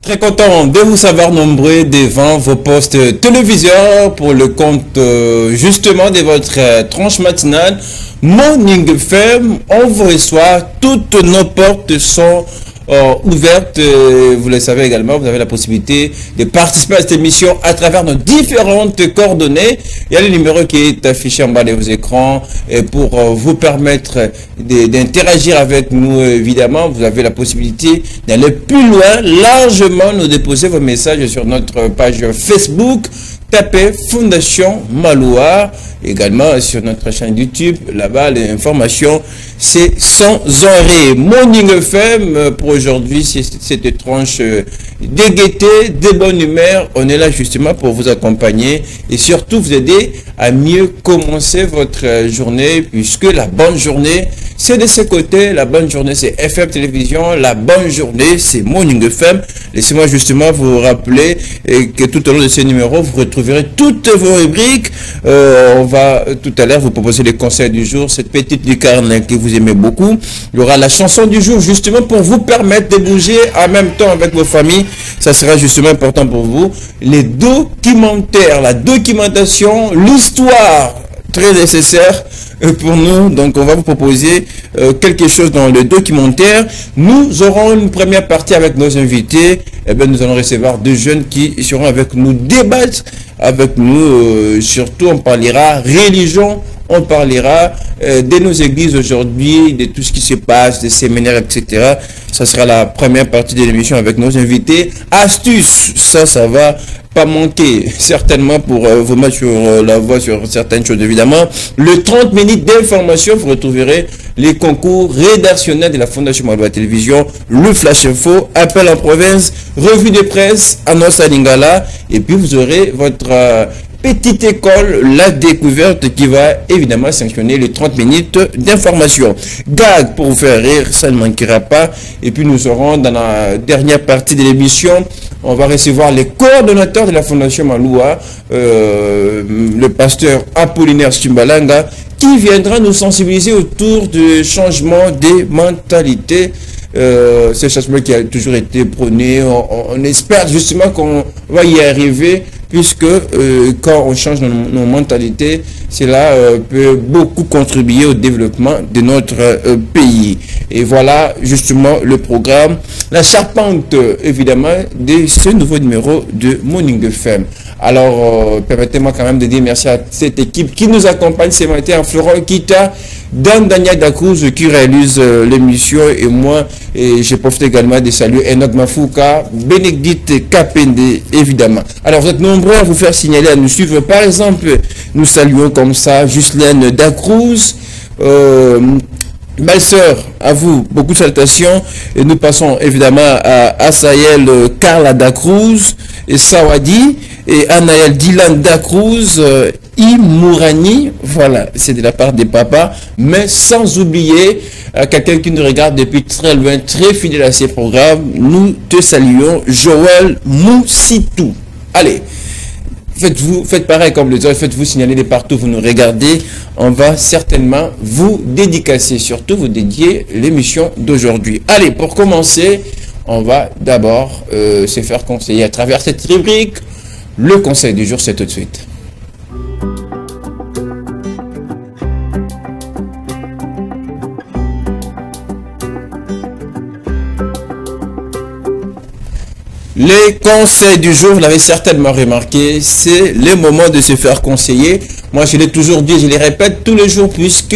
Très content de vous savoir nombreux devant vos postes téléviseurs pour le compte justement de votre tranche matinale Morning FM. On vous reçoit, toutes nos portes sont ouvertes. Vous le savez également, vous avez la possibilité de participer à cette émission à travers nos différentes coordonnées. Il y a le numéro qui est affiché en bas de vos écrans et pour vous permettre d'interagir avec nous. Évidemment, vous avez la possibilité d'aller plus loin, largement nous déposer vos messages sur notre page Facebook. Tapez Fondation Maloua, également sur notre chaîne YouTube. Là-bas, les informations, c'est sans arrêt. Morning FM pour aujourd'hui, c'est cette tranche de gaieté, de bonne humeur. On est là justement pour vous accompagner et surtout vous aider à mieux commencer votre journée, puisque la bonne journée, c'est de ce côté. La bonne journée, c'est FM Télévision. La bonne journée, c'est Morning FM. Laissez-moi justement vous rappeler que tout au long de ce numéro, vous retrouverez toutes vos rubriques. On va tout à l'heure vous proposer les conseils du jour, cette petite lucarne que vous aimez beaucoup. Il y aura la chanson du jour justement pour vous permettre de bouger en même temps avec vos familles. Ça sera justement important pour vous. Les documentaires, la documentation, l'histoire, très nécessaire pour nous. Donc on va vous proposer quelque chose dans le documentaire. Nous aurons une première partie avec nos invités. Et bien nous allons recevoir deux jeunes qui seront avec nous, débattre avec nous. Surtout on parlera religion, on parlera de nos églises aujourd'hui, de tout ce qui se passe, des séminaires, etc. Ça sera la première partie de l'émission avec nos invités. Astuces, ça va pas manquer certainement pour vous mettre sur la voie sur certaines choses évidemment. Le 30 minutes d'information, vous retrouverez les concours rédactionnels de la Fondation Maloua Télévision, le Flash Info, appel en province, revue de presse, annonce à Lingala, et puis vous aurez votre petite école, la découverte, qui va évidemment sanctionner les 30 minutes d'information. Gag pour vous faire rire, ça ne manquera pas. Et puis nous aurons dans la dernière partie de l'émission, on va recevoir les coordonnateurs de la Fondation Maloua, le pasteur Apollinaire Stumbalanga, qui viendra nous sensibiliser autour du changement des mentalités. Ce changement qui a toujours été prôné, on espère justement qu'on va y arriver, puisque quand on change nos mentalités, cela peut beaucoup contribuer au développement de notre pays. Et voilà justement le programme, la charpente évidemment de ce nouveau numéro de Morning FM. Alors permettez-moi quand même de dire merci à cette équipe qui nous accompagne ce matin, Florent Kita, Dan Daniel Dacruz qui réalise l'émission, et moi, et je profite également de saluer Enoch Mafouka, Bénédicte Kapende évidemment. Alors vous êtes nombreux à vous faire signaler, à nous suivre. Par exemple, nous saluons comme ça Justine Dacruz, belle sœur, à vous, beaucoup de salutations. Et nous passons évidemment à Asaël Carla Dacruz et Sawadi et Anaël Dylan Dacruz, Mourani, voilà, c'est de la part des papas, mais sans oublier quelqu'un qui nous regarde depuis très loin, très fidèle à ces programmes. Nous te saluons, Joël Moussitou. Allez, faites pareil comme les autres, faites-vous signaler de partout, vous nous regardez. On va certainement vous dédicacer, surtout vous dédier l'émission d'aujourd'hui. Allez, pour commencer, on va d'abord se faire conseiller à travers cette rubrique. Le conseil du jour, c'est tout de suite. Les conseils du jour, vous l'avez certainement remarqué, c'est le moment de se faire conseiller. Moi, je l'ai toujours dit, je le répète tous les jours, puisque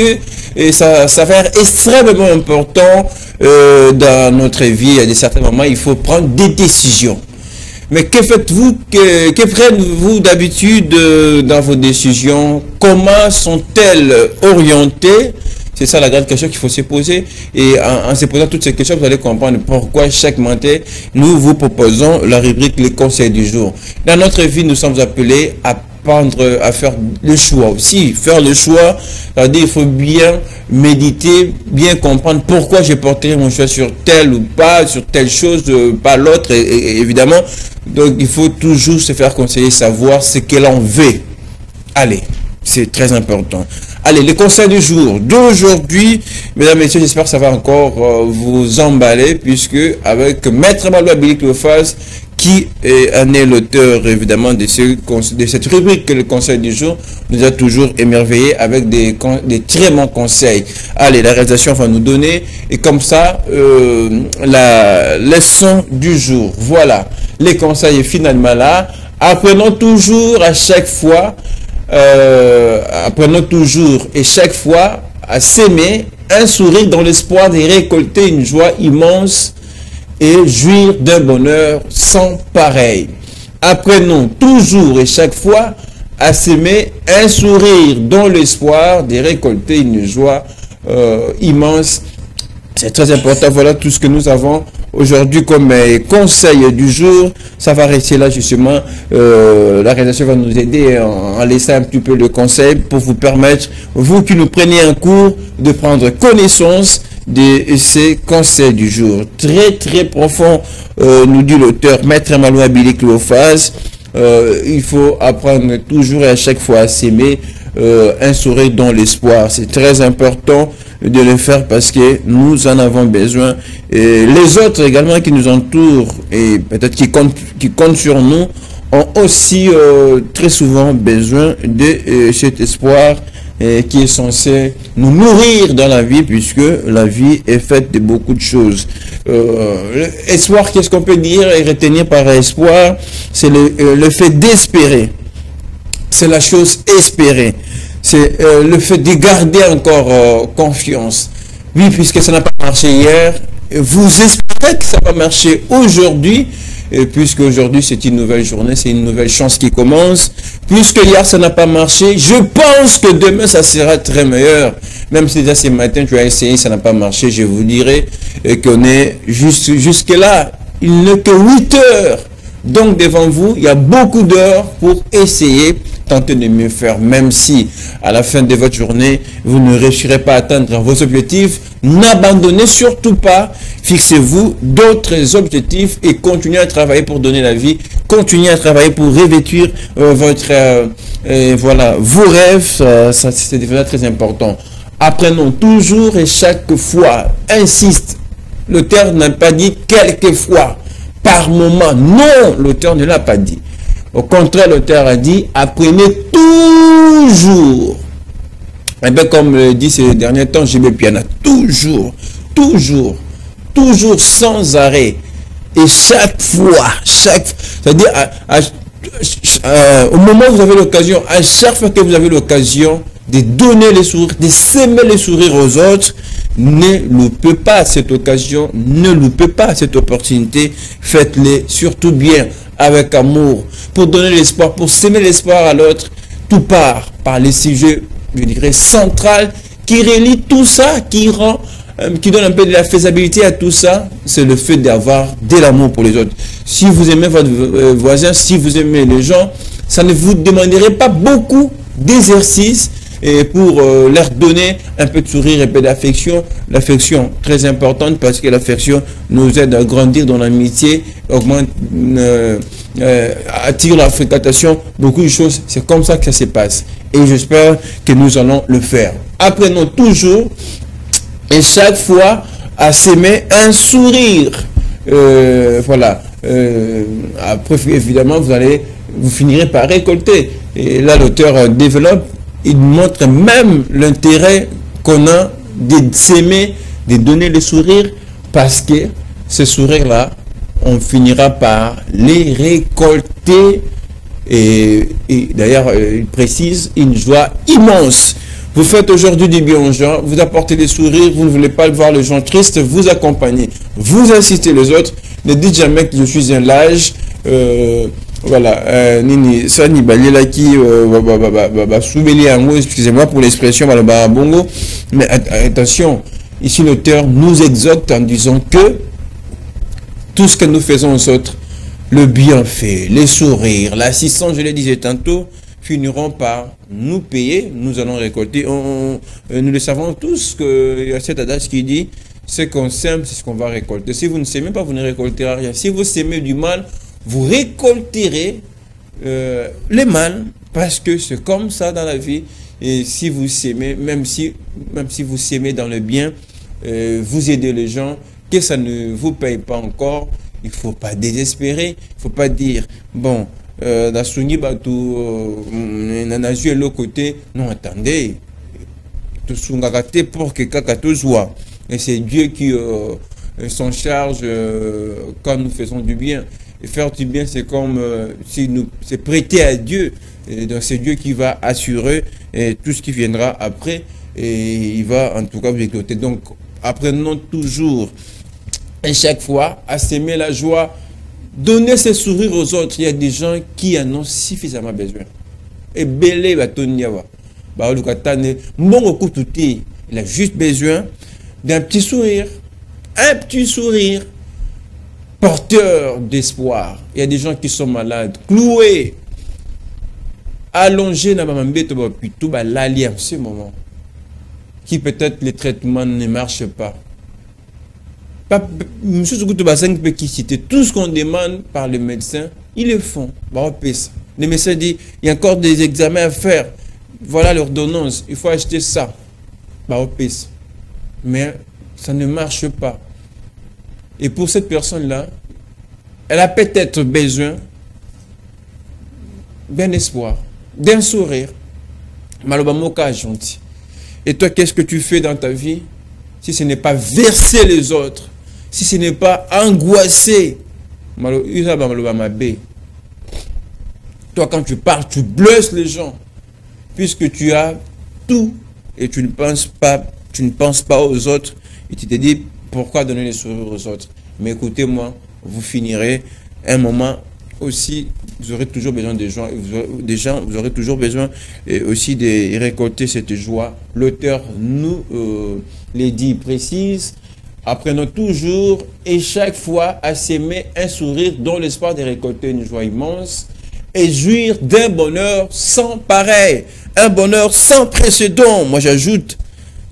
ça s'avère extrêmement important dans notre vie. À certains moments, il faut prendre des décisions. Mais que faites-vous, que prenez-vous d'habitude dans vos décisions? Comment sont-elles orientées? C'est ça la grande question qu'il faut se poser. Et en se posant toutes ces questions, vous allez comprendre pourquoi chaque matin, nous vous proposons la rubrique Les conseils du jour. Dans notre vie, nous sommes appelés à faire le choix aussi. Faire le choix, c'est-à-dire il faut bien méditer, bien comprendre pourquoi je porterai mon choix sur tel ou pas, sur telle chose, pas l'autre, et évidemment. Donc il faut toujours se faire conseiller, savoir ce que l'on veut. Allez, c'est très important. Allez, les conseils du jour d'aujourd'hui, mesdames et messieurs, j'espère que ça va encore vous emballer, puisque avec Maître Maloua Billy Cléophas, qui en est l'auteur évidemment de cette rubrique que le conseil du jour nous a toujours émerveillé avec des très bons conseils. Allez, la réalisation va nous donner et comme ça la leçon du jour. Voilà, les conseils est finalement là. Apprenons toujours à chaque fois, apprenons toujours et chaque fois à s'aimer, un sourire dans l'espoir de récolter une joie immense et jouir d'un bonheur sans pareil. Apprenons toujours et chaque fois à s'aimer, un sourire dans l'espoir de récolter une joie immense. C'est très important. Voilà tout ce que nous avons aujourd'hui comme conseil du jour. Ça va rester là justement. La réalisation va nous aider en laissant un petit peu le conseil pour vous permettre, vous qui nous prenez un cours, de prendre connaissance de ces conseils du jour. Très très profond, nous dit l'auteur Maître Maloua Billy Cléophase. Il faut apprendre toujours et à chaque fois à s'aimer, un sourire dans l'espoir. C'est très important de le faire parce que nous en avons besoin. Et les autres également qui nous entourent et peut-être qui comptent sur nous ont aussi très souvent besoin de cet espoir qui est censé nous nourrir dans la vie, puisque la vie est faite de beaucoup de choses. Espoir, qu'est-ce qu'on peut dire et retenir par espoir? C'est le fait d'espérer. C'est la chose espérée. C'est le fait de garder encore confiance. Oui, puisque ça n'a pas marché hier, vous espérez que ça va marcher aujourd'hui, puisque aujourd'hui c'est une nouvelle journée, c'est une nouvelle chance qui commence. Puisque hier ça n'a pas marché, je pense que demain ça sera très meilleur. Même si déjà ce matin tu as essayé, ça n'a pas marché, je vous dirai qu'on est jusque là. Il n'est que 8 heures. Donc devant vous, il y a beaucoup d'heures pour essayer, tenter de mieux faire, même si à la fin de votre journée, vous ne réussirez pas à atteindre vos objectifs. N'abandonnez surtout pas, fixez-vous d'autres objectifs et continuez à travailler pour donner la vie, continuez à travailler pour revêtir voilà, vos rêves, ça c'est déjà très important. Apprenons toujours et chaque fois, insiste, l'auteur n'a pas dit quelquefois, par moment, non, l'auteur ne l'a pas dit. Au contraire, l'auteur a dit, apprenez toujours. Et bien, comme le dit ces derniers temps, j'ai mes pianos, toujours, toujours, toujours sans arrêt. Et chaque fois, c'est-à-dire, au moment où vous avez l'occasion, à chaque fois que vous avez l'occasion de donner les sourires, de s'aimer les sourires aux autres, ne loupez pas cette occasion, ne loupez pas cette opportunité, faites-les surtout bien, avec amour, pour donner l'espoir, pour s'aimer l'espoir à l'autre. Tout part par les sujets, je dirais, central, qui relie tout ça, qui donne un peu de la faisabilité à tout ça, c'est le fait d'avoir de l'amour pour les autres. Si vous aimez votre voisin, si vous aimez les gens, ça ne vous demanderait pas beaucoup d'exercices et pour leur donner un peu de sourire et un peu d'affection. L'affection, très importante, parce que l'affection nous aide à grandir dans l'amitié, augmente, attire la fréquentation, beaucoup de choses. C'est comme ça que ça se passe. Et j'espère que nous allons le faire. Apprenons toujours et chaque fois à s'aimer un sourire. Voilà. Après, évidemment, vous finirez par récolter. Et là, l'auteur développe, il montre même l'intérêt qu'on a de s'aimer, de donner le sourire, parce que ce sourire-là, on finira par les récolter. Et d'ailleurs, il précise, une joie immense. Vous faites aujourd'hui du bien aux gens, vous apportez des sourires, vous ne voulez pas voir les gens tristes, vous accompagnez, vous incitez les autres. Ne dites jamais que je suis un lâche. Voilà, Nini, ça ni balela qui soubeli en haut, excusez-moi pour l'expression, bongo, mais attention, ici l'auteur nous exhorte en disant que tout ce que nous faisons aux autres, le bienfait, les sourires, l'assistance, je le disais tantôt, finiront par nous payer, nous allons récolter. Nous le savons tous qu'il y a cet adage qui dit, ce qu'on sème, c'est ce qu'on va récolter. Si vous ne s'aimez pas, vous ne récolterez rien. Si vous s'aimez du mal, vous récolterez les mal, parce que c'est comme ça dans la vie. Et si vous s'aimez, même si vous s'aimez dans le bien, vous aidez les gens, que ça ne vous paye pas encore, il ne faut pas désespérer. Il ne faut pas dire, bon, dans Souni Batou, Nanazu est l'autre côté. Non, attendez. Tout ce pour que Kakato soit. Et c'est Dieu qui s'en charge quand nous faisons du bien. Et faire du bien, c'est comme si nous c'est prêter à Dieu. Et donc c'est Dieu qui va assurer tout ce qui viendra après. Et il va en tout cas vous écouter. Donc apprenons toujours et chaque fois à s'aimer la joie, donner ce sourire aux autres. Il y a des gens qui en ont suffisamment besoin. Et belé va tenir. Il a juste besoin d'un petit sourire. Un petit sourire porteur d'espoir. Il y a des gens qui sont malades, cloués, allongés dans l'alliance en ce moment. Qui peut-être les traitements ne marchent pas. Tout ce qu'on demande par le médecin, ils le font. Le médecin dit, il y a encore des examens à faire. Voilà l'ordonnance, il faut acheter ça. Mais ça ne marche pas. Et pour cette personne-là, elle a peut-être besoin d'un espoir, d'un sourire. Malobamoka gentil. Et toi, qu'est-ce que tu fais dans ta vie si ce n'est pas verser les autres, si ce n'est pas angoisser? Toi, quand tu parles, tu blesses les gens, puisque tu as tout et tu ne penses pas aux autres. Et tu te dis, pourquoi donner les sourires aux autres? Mais écoutez-moi, vous finirez un moment aussi, vous aurez toujours besoin des gens, vous aurez toujours besoin aussi de récolter cette joie. L'auteur nous les dit, précise, apprenons toujours et chaque fois à s'aimer un sourire dans l'espoir de récolter une joie immense et jouir d'un bonheur sans pareil, un bonheur sans précédent. Moi j'ajoute,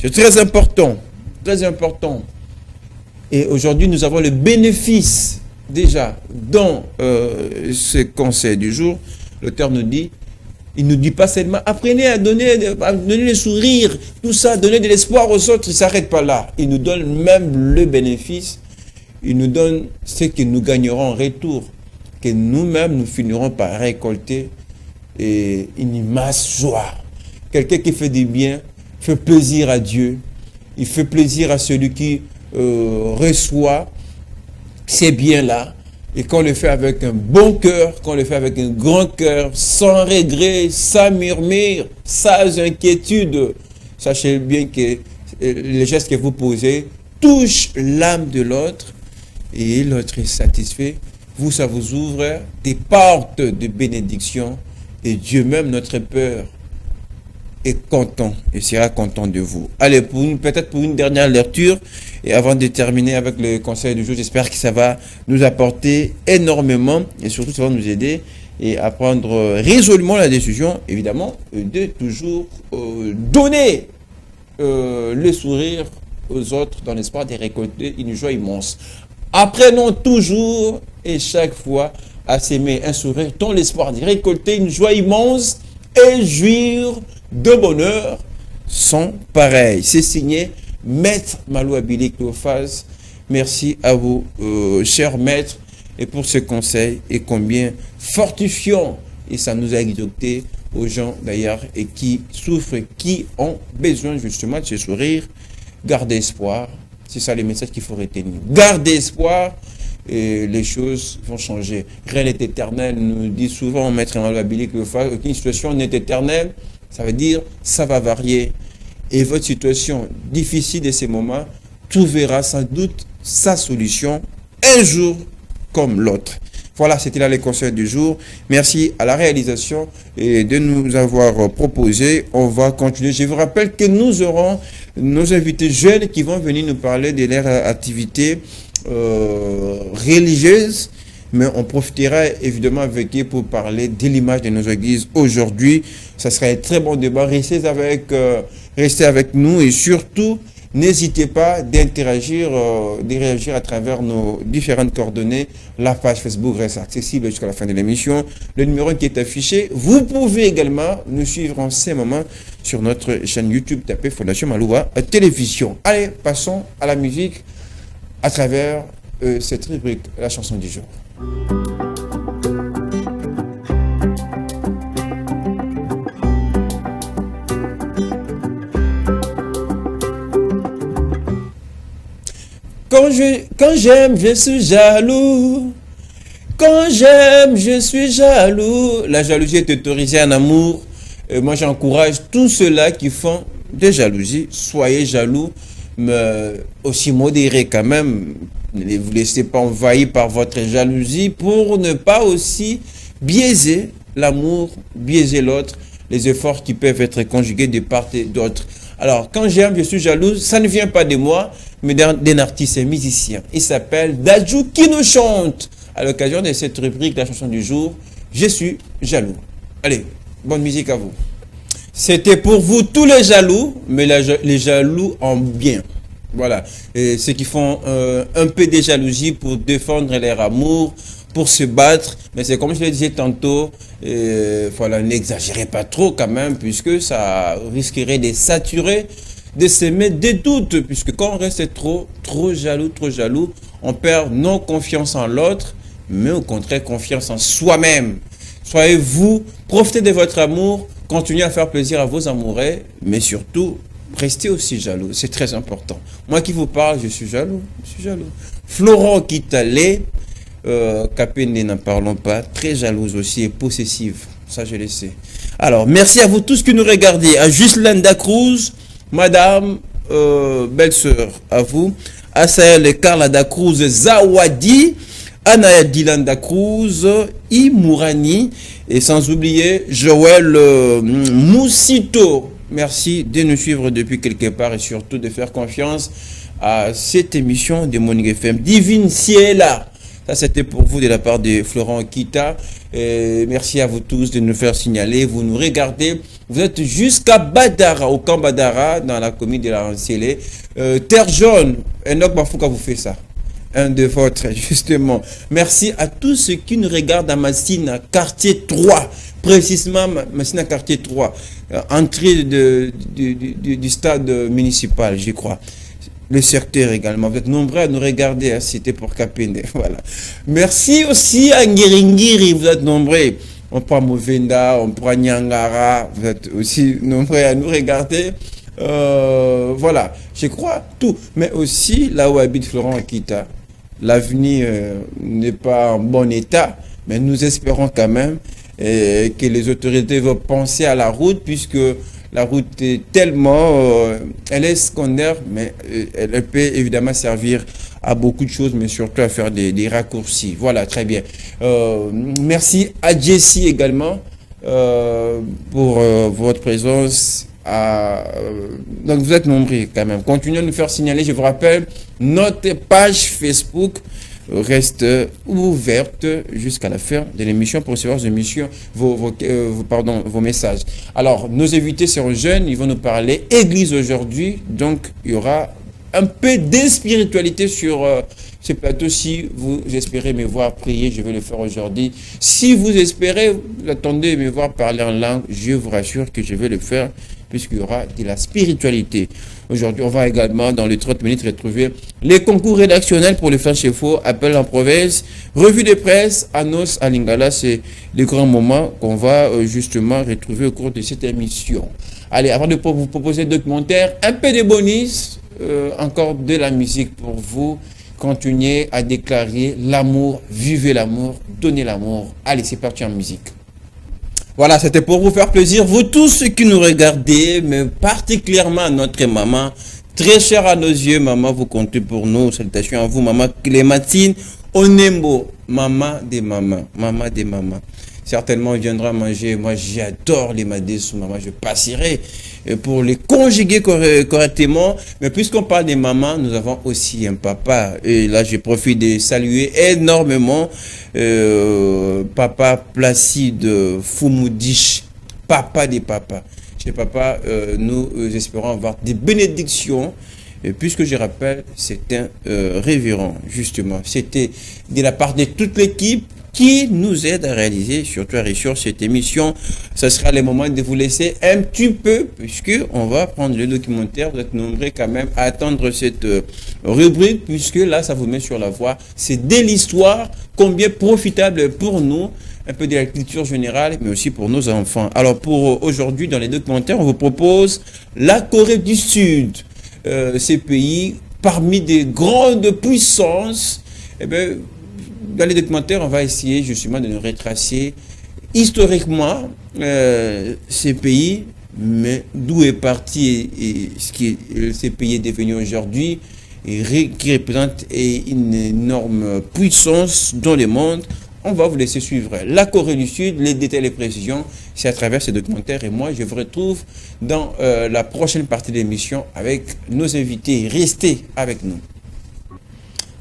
c'est très important, très important. Et aujourd'hui nous avons le bénéfice déjà dans ce conseil du jour. L'auteur nous dit, il ne nous dit pas seulement apprenez à donner le sourire, tout ça, donner de l'espoir aux autres, il ne s'arrête pas là. Il nous donne même le bénéfice, il nous donne ce que nous gagnerons en retour, que nous-mêmes nous finirons par récolter et une immense joie. Quelqu'un qui fait du bien fait plaisir à Dieu, il fait plaisir à celui qui reçoit ces biens-là, et qu'on le fait avec un bon cœur, qu'on le fait avec un grand cœur, sans regret, sans murmure, sans inquiétude. Sachez bien que les gestes que vous posez touchent l'âme de l'autre et l'autre est satisfait. Vous, ça vous ouvre des portes de bénédiction et Dieu même, notre Père, est content et sera content de vous. Allez, peut-être pour une dernière lecture, et avant de terminer avec le conseil du jour, j'espère que ça va nous apporter énormément, et surtout ça va nous aider et à prendre résolument la décision, évidemment, de toujours donner le sourire aux autres dans l'espoir de récolter une joie immense. Apprenons toujours et chaque fois à s'aimer un sourire dans l'espoir de récolter une joie immense et jouir de bonheur sans pareil. C'est signé Maître Malou Abili Cléophas. Merci à vous, chers maîtres, et pour ce conseil et combien fortifiant. Et ça nous a exhorté aux gens d'ailleurs et qui souffrent, qui ont besoin justement de ce sourire. Gardez espoir. C'est ça les messages qu'il faut retenir. Gardez espoir et les choses vont changer. Rien n'est éternel, nous dit souvent Maître Malou Abili Cléophas, qu'une situation n'est éternelle. Ça veut dire, ça va varier. Et votre situation difficile de ces moments trouvera sans doute sa solution un jour comme l'autre. Voilà, c'était là les conseils du jour. Merci à la réalisation et de nous avoir proposé. On va continuer. Je vous rappelle que nous aurons nos invités jeunes qui vont venir nous parler de leur activité religieuse. Mais on profitera évidemment avec eux pour parler de l'image de nos églises aujourd'hui. Ça sera un très bon débat. Restez avec nous et surtout, n'hésitez pas d'interagir, de réagir à travers nos différentes coordonnées. La page Facebook reste accessible jusqu'à la fin de l'émission. Le numéro qui est affiché. Vous pouvez également nous suivre en ces moments sur notre chaîne YouTube. Tapez Fondation Malouba Télévision. Allez, passons à la musique à travers cette rubrique, la chanson du jour. Quand j'aime, je suis jaloux. Quand j'aime, je suis jaloux. La jalousie est autorisée en amour. Moi, j'encourage tous ceux-là qui font des jalousies. Soyez jaloux, mais aussi modérés quand même. Ne vous laissez pas envahir par votre jalousie pour ne pas aussi biaiser l'amour, biaiser l'autre, les efforts qui peuvent être conjugués de part et d'autre. Alors, quand j'aime, je suis jaloux, ça ne vient pas de moi, mais d'un artiste et musicien. Il s'appelle Dadju qui nous chante à l'occasion de cette rubrique, la chanson du jour, je suis jaloux. Allez, bonne musique à vous. C'était pour vous tous les jaloux, mais les jaloux en bien. Voilà, et ceux qui font un peu de jalousie pour défendre leur amour, pour se battre, mais c'est comme je le disais tantôt, voilà, n'exagérez pas trop quand même, puisque ça risquerait de saturer, de semer des doutes, puisque quand on reste trop jaloux, on perd non confiance en l'autre, mais au contraire confiance en soi-même. Soyez-vous, profitez de votre amour, continuez à faire plaisir à vos amoureux, mais surtout, restez aussi jaloux, c'est très important. Moi qui vous parle, je suis jaloux, Florent Kitale, Kapende, n'en parlons pas, très jalouse aussi et possessive, ça je le sais. Alors, merci à vous tous qui nous regardez, à Justine Cruz, Madame, belle-sœur, à vous, à Sahel et Carla da Cruz, Zawadi, Anaya Dylan da Cruz, Imourani, et sans oublier Joël Moussito. Merci de nous suivre depuis quelque part et surtout de faire confiance à cette émission de Morning FM. Divine Ciela. Ça, c'était pour vous de la part de Florent Kita. Et merci à vous tous de nous faire signaler. Vous nous regardez. Vous êtes jusqu'à Badara, au camp Badara, dans la commune de la Rancélé. Terre jaune. Enoch Bafouka vous fait ça. Un de votre, justement. Merci à tous ceux qui nous regardent à Massina, quartier 3. Précisément, Massina, quartier 3. Entrée du stade municipal, je crois. Le secteur également. Vous êtes nombreux à nous regarder. Hein, c'était pour Kapende. Voilà. Merci aussi à Ngiringiri. Vous êtes nombreux. On prend Movenda, on prend Nyangara. Vous êtes aussi nombreux à nous regarder. Voilà. Je crois tout. Mais aussi, là où habite Florent Akita, l'avenir n'est pas en bon état. Mais nous espérons quand même que les autorités vont penser à la route, puisque la route est tellement, elle est secondaire, mais elle peut évidemment servir à beaucoup de choses, mais surtout à faire des raccourcis. Voilà, très bien. Merci à Jessie également pour votre présence. Donc vous êtes nombreux quand même. Continuez à nous faire signaler. Je vous rappelle, notre page Facebook reste ouverte jusqu'à la fin de l'émission pour recevoir vos messages. Alors, nos invités seront jeunes, ils vont nous parler Église aujourd'hui, donc il y aura un peu de spiritualité sur ce plateau. Si vous espérez me voir prier, je vais le faire aujourd'hui. Si vous espérez, vous attendez me voir parler en langue, je vous rassure que je vais le faire, puisqu'il y aura de la spiritualité. Aujourd'hui, on va également, dans les 30 minutes, retrouver les concours rédactionnels pour le fin chez faux, appel en province, revue de presse, Anos à Lingala. C'est les grands moments qu'on va justement retrouver au cours de cette émission. Allez, avant de vous proposer un documentaire, un peu de bonus, encore de la musique pour vous. Continuez à déclarer l'amour, vivez l'amour, donnez l'amour. Allez, c'est parti en musique. Voilà, c'était pour vous faire plaisir, vous tous ceux qui nous regardez, mais particulièrement notre maman, très chère à nos yeux, maman, vous comptez pour nous. Salutations à vous, maman Clémentine Onembo, maman des mamans, maman des mamans. Certainement, il viendra manger. Moi, j'adore les madessous, maman. Je passerai pour les conjuguer correctement. Mais puisqu'on parle des mamans, nous avons aussi un papa. Et là, je profite de saluer énormément papa Placide Fumoudiche, papa des papas. Chez papa, nous espérons avoir des bénédictions. Et puisque je rappelle, c'est un révérend, justement. C'était de la part de toute l'équipe. qui nous aide à réaliser, surtout à réussir cette émission. Ce sera le moment de vous laisser un petit peu, puisque on va prendre le documentaire. Vous êtes nombreux quand même à attendre cette rubrique, puisque là, ça vous met sur la voie. C'est de l'histoire, combien profitable pour nous, un peu de la culture générale, mais aussi pour nos enfants. Alors pour aujourd'hui, dans les documentaires, on vous propose la Corée du Sud. Ces pays, parmi des grandes puissances, eh bien, dans les documentaires, on va essayer justement de nous retracer historiquement ces pays, mais d'où est parti et ce qui ces pays est devenu aujourd'hui, et qui représente une énorme puissance dans le monde. On va vous laisser suivre la Corée du Sud, les détails, les précisions, c'est à travers ces documentaires. Et moi, je vous retrouve dans la prochaine partie de l'émission avec nos invités. Restez avec nous.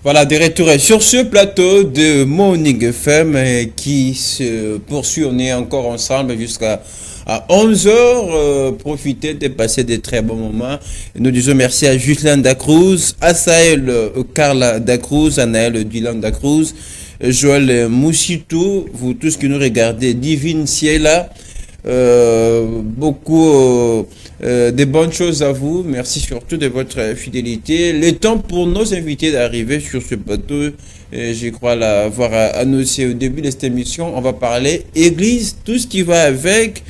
Voilà, de retour sur ce plateau de Morning FM qui se poursuit. On est encore ensemble jusqu'à 11h. Profitez de passer de très bons moments. Nous disons merci à Justin Dacruz, à Sahel Carla Dacruz, à Naël Dylan Dacruz, Joël Moussitou, vous tous qui nous regardez, Divine Ciela, beaucoup de bonnes choses à vous. Merci surtout de votre fidélité. Le temps pour nos invités d'arriver sur ce plateau, je crois l'avoir annoncé au début de cette émission. On va parler Église, tout ce qui va avec.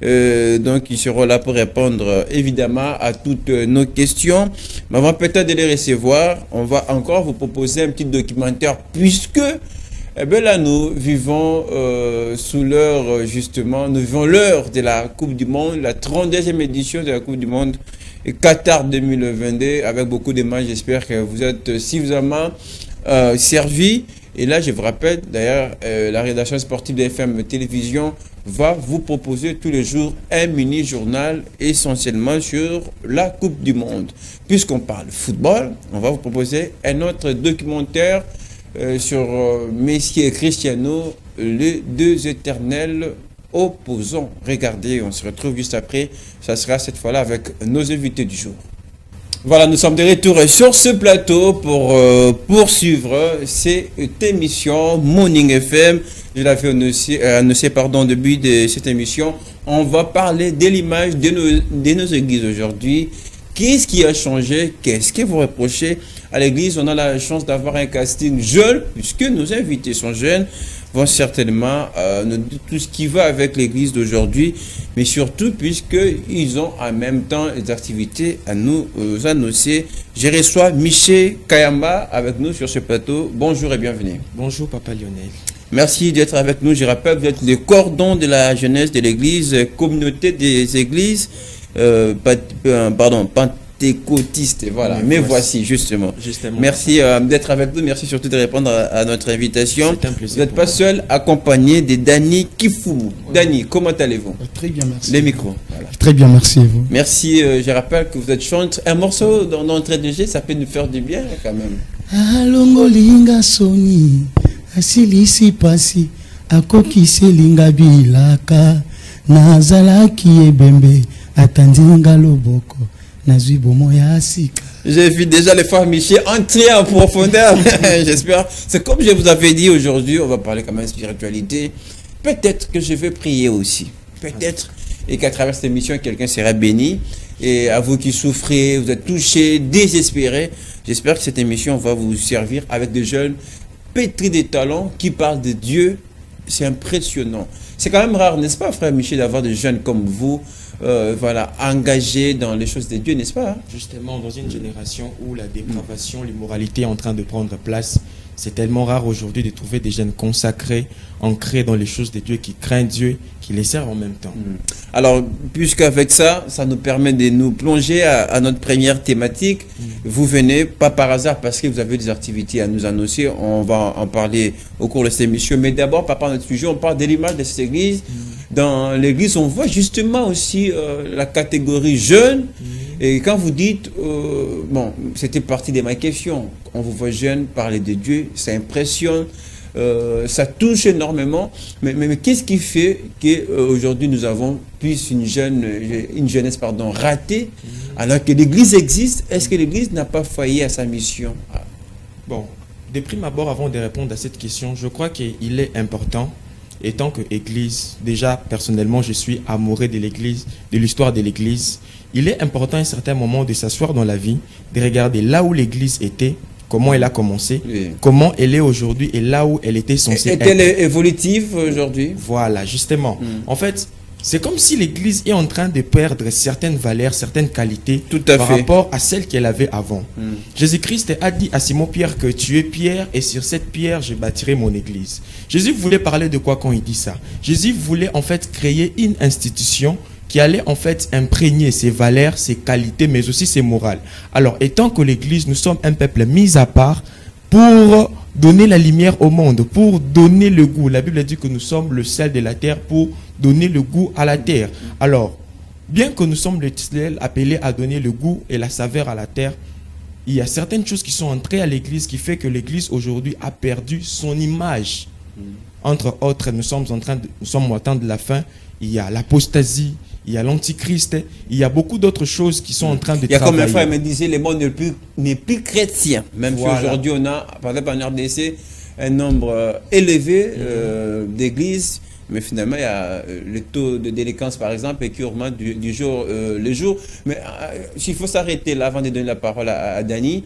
Donc ils seront là pour répondre évidemment à toutes nos questions. Mais avant peut-être de les recevoir, on va encore vous proposer un petit documentaire, puisque eh bien là nous vivons sous l'heure, justement, nous vivons l'heure de la Coupe du Monde, la 32e édition de la Coupe du Monde Qatar 2022, avec beaucoup de matchs. J'espère que vous êtes suffisamment servis. Et là, je vous rappelle, d'ailleurs, la rédaction sportive de FM Télévision va vous proposer tous les jours un mini-journal essentiellement sur la Coupe du Monde. Puisqu'on parle football, on va vous proposer un autre documentaire sur Messi et Cristiano, les deux éternels opposants. Regardez, on se retrouve juste après. Ça sera cette fois-là avec nos invités du jour. Voilà, nous sommes de retour sur ce plateau pour poursuivre cette émission Morning FM. Je l'avais annoncé au début de cette émission. On va parler de l'image de nos églises aujourd'hui. Qu'est-ce qui a changé? Qu'est-ce que vous reprochez à l'église? On a la chance d'avoir un casting jeune, puisque nos invités sont jeunes, vont certainement nous dire tout ce qui va avec l'église d'aujourd'hui, mais surtout puisqu'ils ont en même temps des activités à nous annoncer. Je reçois Michel Kayamba avec nous sur ce plateau. Bonjour et bienvenue. Bonjour Papa Lionel. Merci d'être avec nous. Je rappelle que vous êtes le cordon de la jeunesse de l'église, communauté des églises, pentecôtistes, voilà. Mais voici, justement. Merci d'être avec nous. Merci surtout de répondre à notre invitation. C'est un plaisir. Vous n'êtes pas seul, accompagné de Dani Kifumu. Dani, comment allez-vous? Très bien, merci. Les micros. Voilà. Très bien, merci. Vous. Merci. Je rappelle que vous êtes chanteur. Un morceau d'entrée de jeu, ça peut nous faire du bien quand même. Alongolinga soni, asilisi pasi, akokisi linga bilaka, nazalaki ebembe, atandinga loboko, nazui bomo ya asika. J'ai vu déjà les frères Michel entrer en profondeur. J'espère. C'est comme je vous avais dit aujourd'hui, on va parler quand même de spiritualité. Peut-être que je vais prier aussi. Peut-être. Et qu'à travers cette émission, quelqu'un sera béni. Et à vous qui souffrez, vous êtes touchés, désespérés, j'espère que cette émission va vous servir avec des jeunes pétris de talents qui parlent de Dieu. C'est impressionnant. C'est quand même rare, n'est-ce pas, frère Michel, d'avoir des jeunes comme vous, voilà, engagés dans les choses de Dieu, n'est-ce pas? Justement, dans une génération où la dépravation, l'immoralité est en train de prendre place, c'est tellement rare aujourd'hui de trouver des jeunes consacrés, ancrés dans les choses de Dieu, qui craignent Dieu, qui les servent en même temps. Alors, puisqu'avec ça, ça nous permet de nous plonger à notre première thématique. Vous venez, pas par hasard, parce que vous avez des activités à nous annoncer. On va en parler au cours de cette émission. Mais d'abord, par rapport à notre sujet, on parle de l'image de cette église. Dans l'église, on voit justement aussi la catégorie jeune. Et quand vous dites, bon, c'était partie de ma question, on vous voit jeune parler de Dieu, ça impressionne, ça touche énormément, mais qu'est-ce qui fait qu'aujourd'hui nous avons plus une jeunesse ratée, alors que l'église existe? Est-ce que l'église n'a pas failli à sa mission? Bon, de prime abord, avant de répondre à cette question, je crois qu'il est important, étant que Église, déjà personnellement, je suis amoureux de l'Église, de l'histoire de l'Église. Il est important à un certain moment de s'asseoir dans la vie, de regarder là où l'Église était, comment elle a commencé, oui, comment elle est aujourd'hui et là où elle était censée être. Est-elle évolutive aujourd'hui? Voilà, justement. En fait, c'est comme si l'Église est en train de perdre certaines valeurs, certaines qualités par rapport à celles qu'elle avait avant. Jésus-Christ a dit à Simon-Pierre que tu es Pierre et sur cette pierre, je bâtirai mon Église. Jésus voulait parler de quoi quand il dit ça? Jésus voulait en fait créer une institution qui allait en fait imprégner ses valeurs, ses qualités, mais aussi ses morales. Alors, étant que l'Église, nous sommes un peuple mis à part pour donner la lumière au monde, pour donner le goût. La Bible dit que nous sommes le sel de la terre pour donner le goût à la terre. Alors, bien que nous sommes le sel appelé à donner le goût et la saveur à la terre, il y a certaines choses qui sont entrées à l'Église qui fait que l'Église aujourd'hui a perdu son image. Entre autres, nous sommes au temps de la fin. Il y a l'apostasie, il y a l'antichrist, il y a beaucoup d'autres choses qui sont en train de travailler. Il y a comme un frère me disait, le monde n'est plus chrétien. Même si aujourd'hui on a, par exemple en RDC, un nombre élevé d'églises, mais finalement il y a le taux de délinquance par exemple qui augmente du jour le jour. Mais s'il faut s'arrêter là avant de donner la parole à Dani,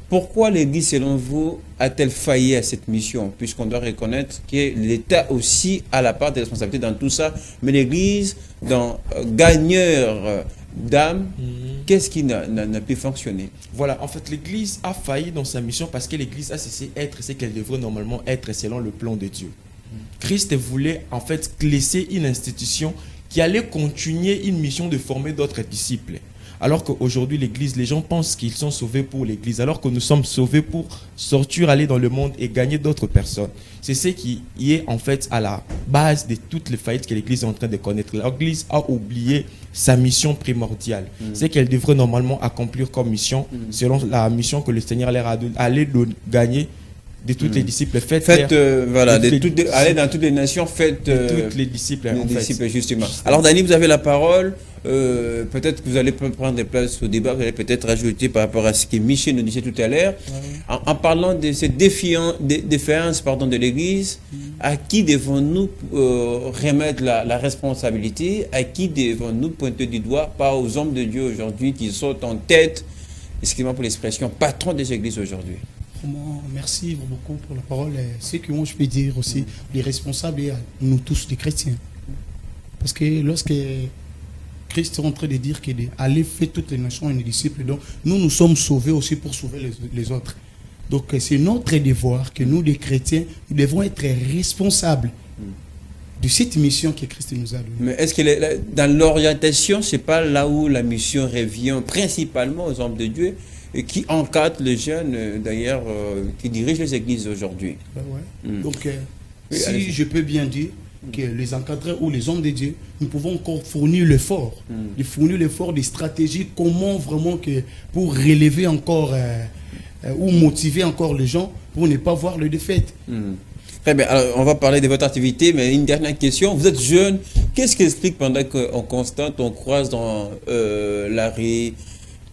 pourquoi l'Église, selon vous, a-t-elle failli à cette mission? Puisqu'on doit reconnaître que l'État aussi a la part de responsabilité dans tout ça. Mais l'Église, dans gagneur d'âme, qu'est-ce qui n'a pu fonctionner? Voilà, en fait, l'Église a failli dans sa mission parce que l'Église a cessé d'être ce qu'elle devrait normalement être selon le plan de Dieu. Christ voulait en fait laisser une institution qui allait continuer une mission de former d'autres disciples. Alors qu'aujourd'hui, l'Église, les gens pensent qu'ils sont sauvés pour l'Église, alors que nous sommes sauvés pour sortir, aller dans le monde et gagner d'autres personnes. C'est ce qui est en fait à la base de toutes les faillites que l'Église est en train de connaître. L'Église a oublié sa mission primordiale. C'est qu'elle devrait normalement accomplir comme mission, selon la mission que le Seigneur leur a allé gagner de toutes les disciples. Voilà, allez dans toutes les nations, faites toutes les disciples. Justement. Alors Dani, vous avez la parole. Peut-être que vous allez prendre des places au débat, vous allez peut-être rajouter par rapport à ce que Michel nous disait tout à l'heure. En parlant de cette défiance de l'Église, à qui devons-nous remettre la responsabilité? À qui devons-nous pointer du doigt? Pas aux hommes de Dieu aujourd'hui qui sont en tête, excusez-moi pour l'expression, patron des églises aujourd'hui. Merci beaucoup pour la parole. Ce que moi je peux dire aussi, les responsables et nous tous les chrétiens. Parce que lorsque Christ est en train de dire qu'il est allé faire toutes les nations et les disciples, donc nous sommes sauvés aussi pour sauver les autres. Donc c'est notre devoir que nous les chrétiens, nous devons être responsables de cette mission que Christ nous a donnée. Mais est-ce que dans l'orientation, c'est pas là où la mission revient principalement aux hommes de Dieu et qui encadrent les jeunes, d'ailleurs, qui dirigent les églises aujourd'hui? Donc, si je peux bien dire que les encadreurs ou les hommes de Dieu, nous pouvons encore fournir l'effort, des stratégies, comment vraiment pour relever encore ou motiver encore les gens pour ne pas voir le défaite. Très bien, alors on va parler de votre activité, mais une dernière question. Vous êtes jeune, qu'est-ce qui explique pendant qu'on constate, on croise dans la rue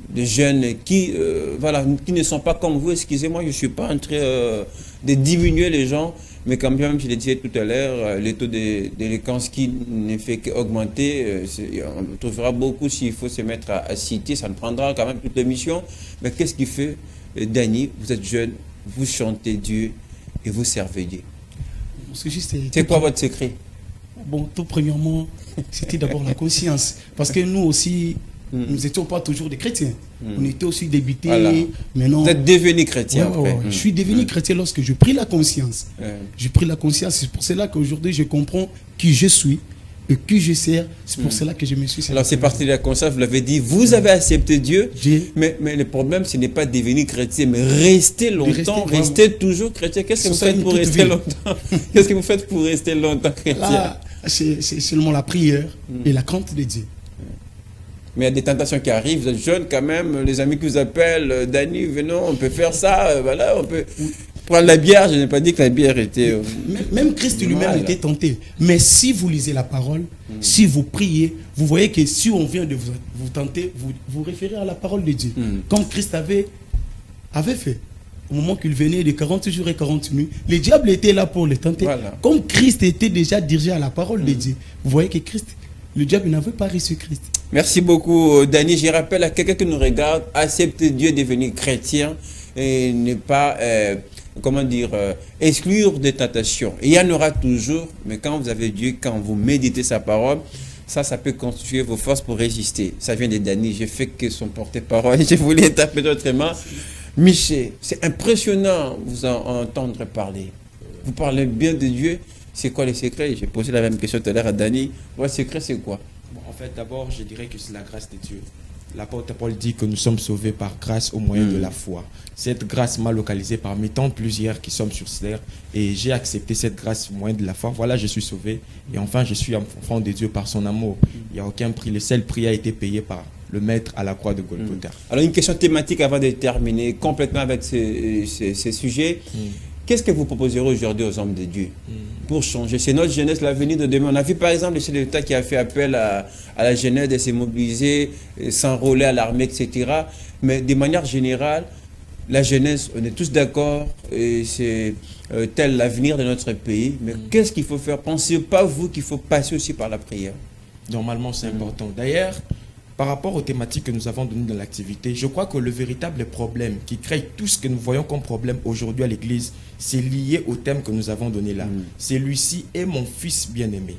des jeunes qui ne sont pas comme vous? Excusez-moi, je ne suis pas en train de diminuer les gens, mais quand même, je l'ai dit tout à l'heure, le taux de délinquance qui ne fait qu'augmenter, on trouvera beaucoup s'il faut se mettre à citer, ça nous prendra quand même toute l'émission. Mais qu'est-ce qui fait, Dani, vous êtes jeune, vous chantez Dieu et vous servez Dieu? C'est quoi votre secret? Bon, tout premièrement, c'était d'abord la conscience. Parce que nous aussi, nous n'étions pas toujours des chrétiens. On était aussi débutés. Voilà. Maintenant, vous êtes devenu chrétien. Je suis devenu chrétien lorsque j'ai pris la conscience. J'ai pris la conscience. C'est pour cela qu'aujourd'hui, je comprends qui je suis et qui je sers. C'est pour cela que je me suis... Alors, c'est parti de la conscience. Vous l'avez dit, vous avez accepté Dieu. Mais le problème, ce n'est pas devenir chrétien, mais rester longtemps, rester toujours chrétien. Qu'est-ce que vous faites pour rester longtemps? Qu'est-ce que vous faites pour rester longtemps chrétien? C'est seulement la prière et la crainte de Dieu. Mais il y a des tentations qui arrivent, vous êtes jeune quand même, les amis qui vous appellent, Dani, venons, on peut faire ça, voilà, on peut prendre la bière. Je n'ai pas dit que la bière était... Même Christ lui-même était tenté. Mais si vous lisez la parole, si vous priez, vous voyez que si on vient de vous tenter, vous référez à la parole de Dieu. Comme Christ avait fait. au moment qu'il venait de 40 jours et 40 nuits, le diable était là pour le tenter. Voilà. Comme Christ était déjà dirigé à la parole de Dieu, vous voyez que Christ, le diable n'avait pas reçu Christ. Merci beaucoup, Dany. Je rappelle à quelqu'un qui nous regarde, accepter Dieu, devenir chrétien et ne pas, comment dire, exclure des tentations. Il y en aura toujours, mais quand vous avez Dieu, quand vous méditez sa parole, ça peut constituer vos forces pour résister. Ça vient de Dany. J'ai fait que son porte-parole. Je voulais interpréter autrement. Michel, c'est impressionnant vous en entendre parler. Vous parlez bien de Dieu. C'est quoi les secrets? J'ai posé la même question tout à l'heure à Dany. Votre secret, c'est quoi? Bon, en fait, d'abord, je dirais que c'est la grâce de Dieu. L'apôtre Paul dit que nous sommes sauvés par grâce au moyen de la foi. Cette grâce m'a localisé parmi tant plusieurs qui sommes sur terre et j'ai accepté cette grâce au moyen de la foi. Voilà, je suis sauvé et enfin je suis enfant de Dieu par son amour. Il n'y a aucun prix. Le seul prix a été payé par le maître à la croix de Golgotha. Alors une question thématique avant de terminer complètement avec ces sujets. Qu'est-ce que vous proposerez aujourd'hui aux hommes de Dieu pour changer? C'est notre jeunesse, l'avenir de demain. On a vu par exemple le chef de l'État qui a fait appel à la jeunesse de se mobiliser, s'enrôler à l'armée, etc. Mais de manière générale, la jeunesse, on est tous d'accord, c'est tel l'avenir de notre pays. Mais qu'est-ce qu'il faut faire? Pensez pas vous qu'il faut passer aussi par la prière? Normalement, c'est important. D'ailleurs, par rapport aux thématiques que nous avons données dans l'activité, je crois que le véritable problème qui crée tout ce que nous voyons comme problème aujourd'hui à l'église, c'est lié au thème que nous avons donné là. Celui-ci est mon fils bien-aimé.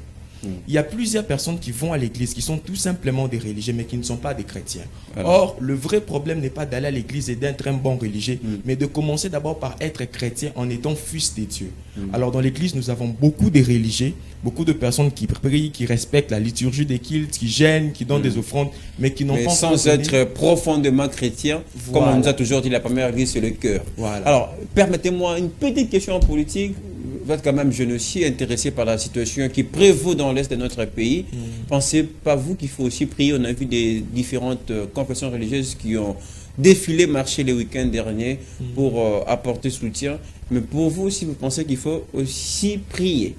Il y a plusieurs personnes qui vont à l'église, qui sont tout simplement des religieux, mais qui ne sont pas des chrétiens. Or, le vrai problème n'est pas d'aller à l'église et d'être un bon religieux, mais de commencer d'abord par être chrétien en étant fils de Dieu. Alors, dans l'église, nous avons beaucoup de religieux, beaucoup de personnes qui prient, qui respectent la liturgie des cultes, qui gênent, qui donnent des offrandes, mais qui n'ont pas... sans être profondément chrétien, comme on nous a toujours dit, la première église, c'est le cœur. Alors, permettez-moi une petite question en politique. Vous êtes quand même jeune aussi, intéressé par la situation qui prévaut dans l'Est de notre pays. Pensez pas vous qu'il faut aussi prier? On a vu des différentes confessions religieuses qui ont défilé, marché les week-ends derniers pour apporter soutien. Mais pour vous aussi, vous pensez qu'il faut aussi prier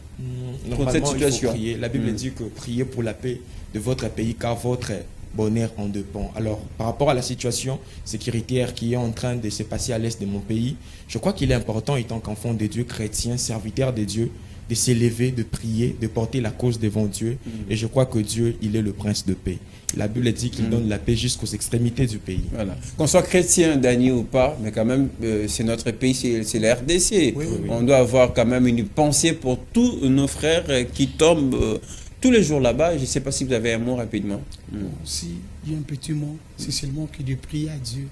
contre cette situation? Il faut prier. La Bible dit que priez pour la paix de votre pays, car votre bonheur en dépend. Alors, par rapport à la situation sécuritaire qui est en train de se passer à l'est de mon pays, je crois qu'il est important, étant qu'enfant de Dieu, chrétien, serviteur de Dieu, de s'élever, de prier, de porter la cause devant Dieu. Et je crois que Dieu, il est le prince de paix. La Bible dit qu'il donne la paix jusqu'aux extrémités du pays. Voilà. Qu'on soit chrétien, Dany, ou pas, mais quand même, c'est notre pays, c'est la RDC. On doit avoir quand même une pensée pour tous nos frères qui tombent tous les jours là-bas. Je ne sais pas si vous avez un mot rapidement. Si, il y a un petit mot, c'est seulement que de prier à Dieu,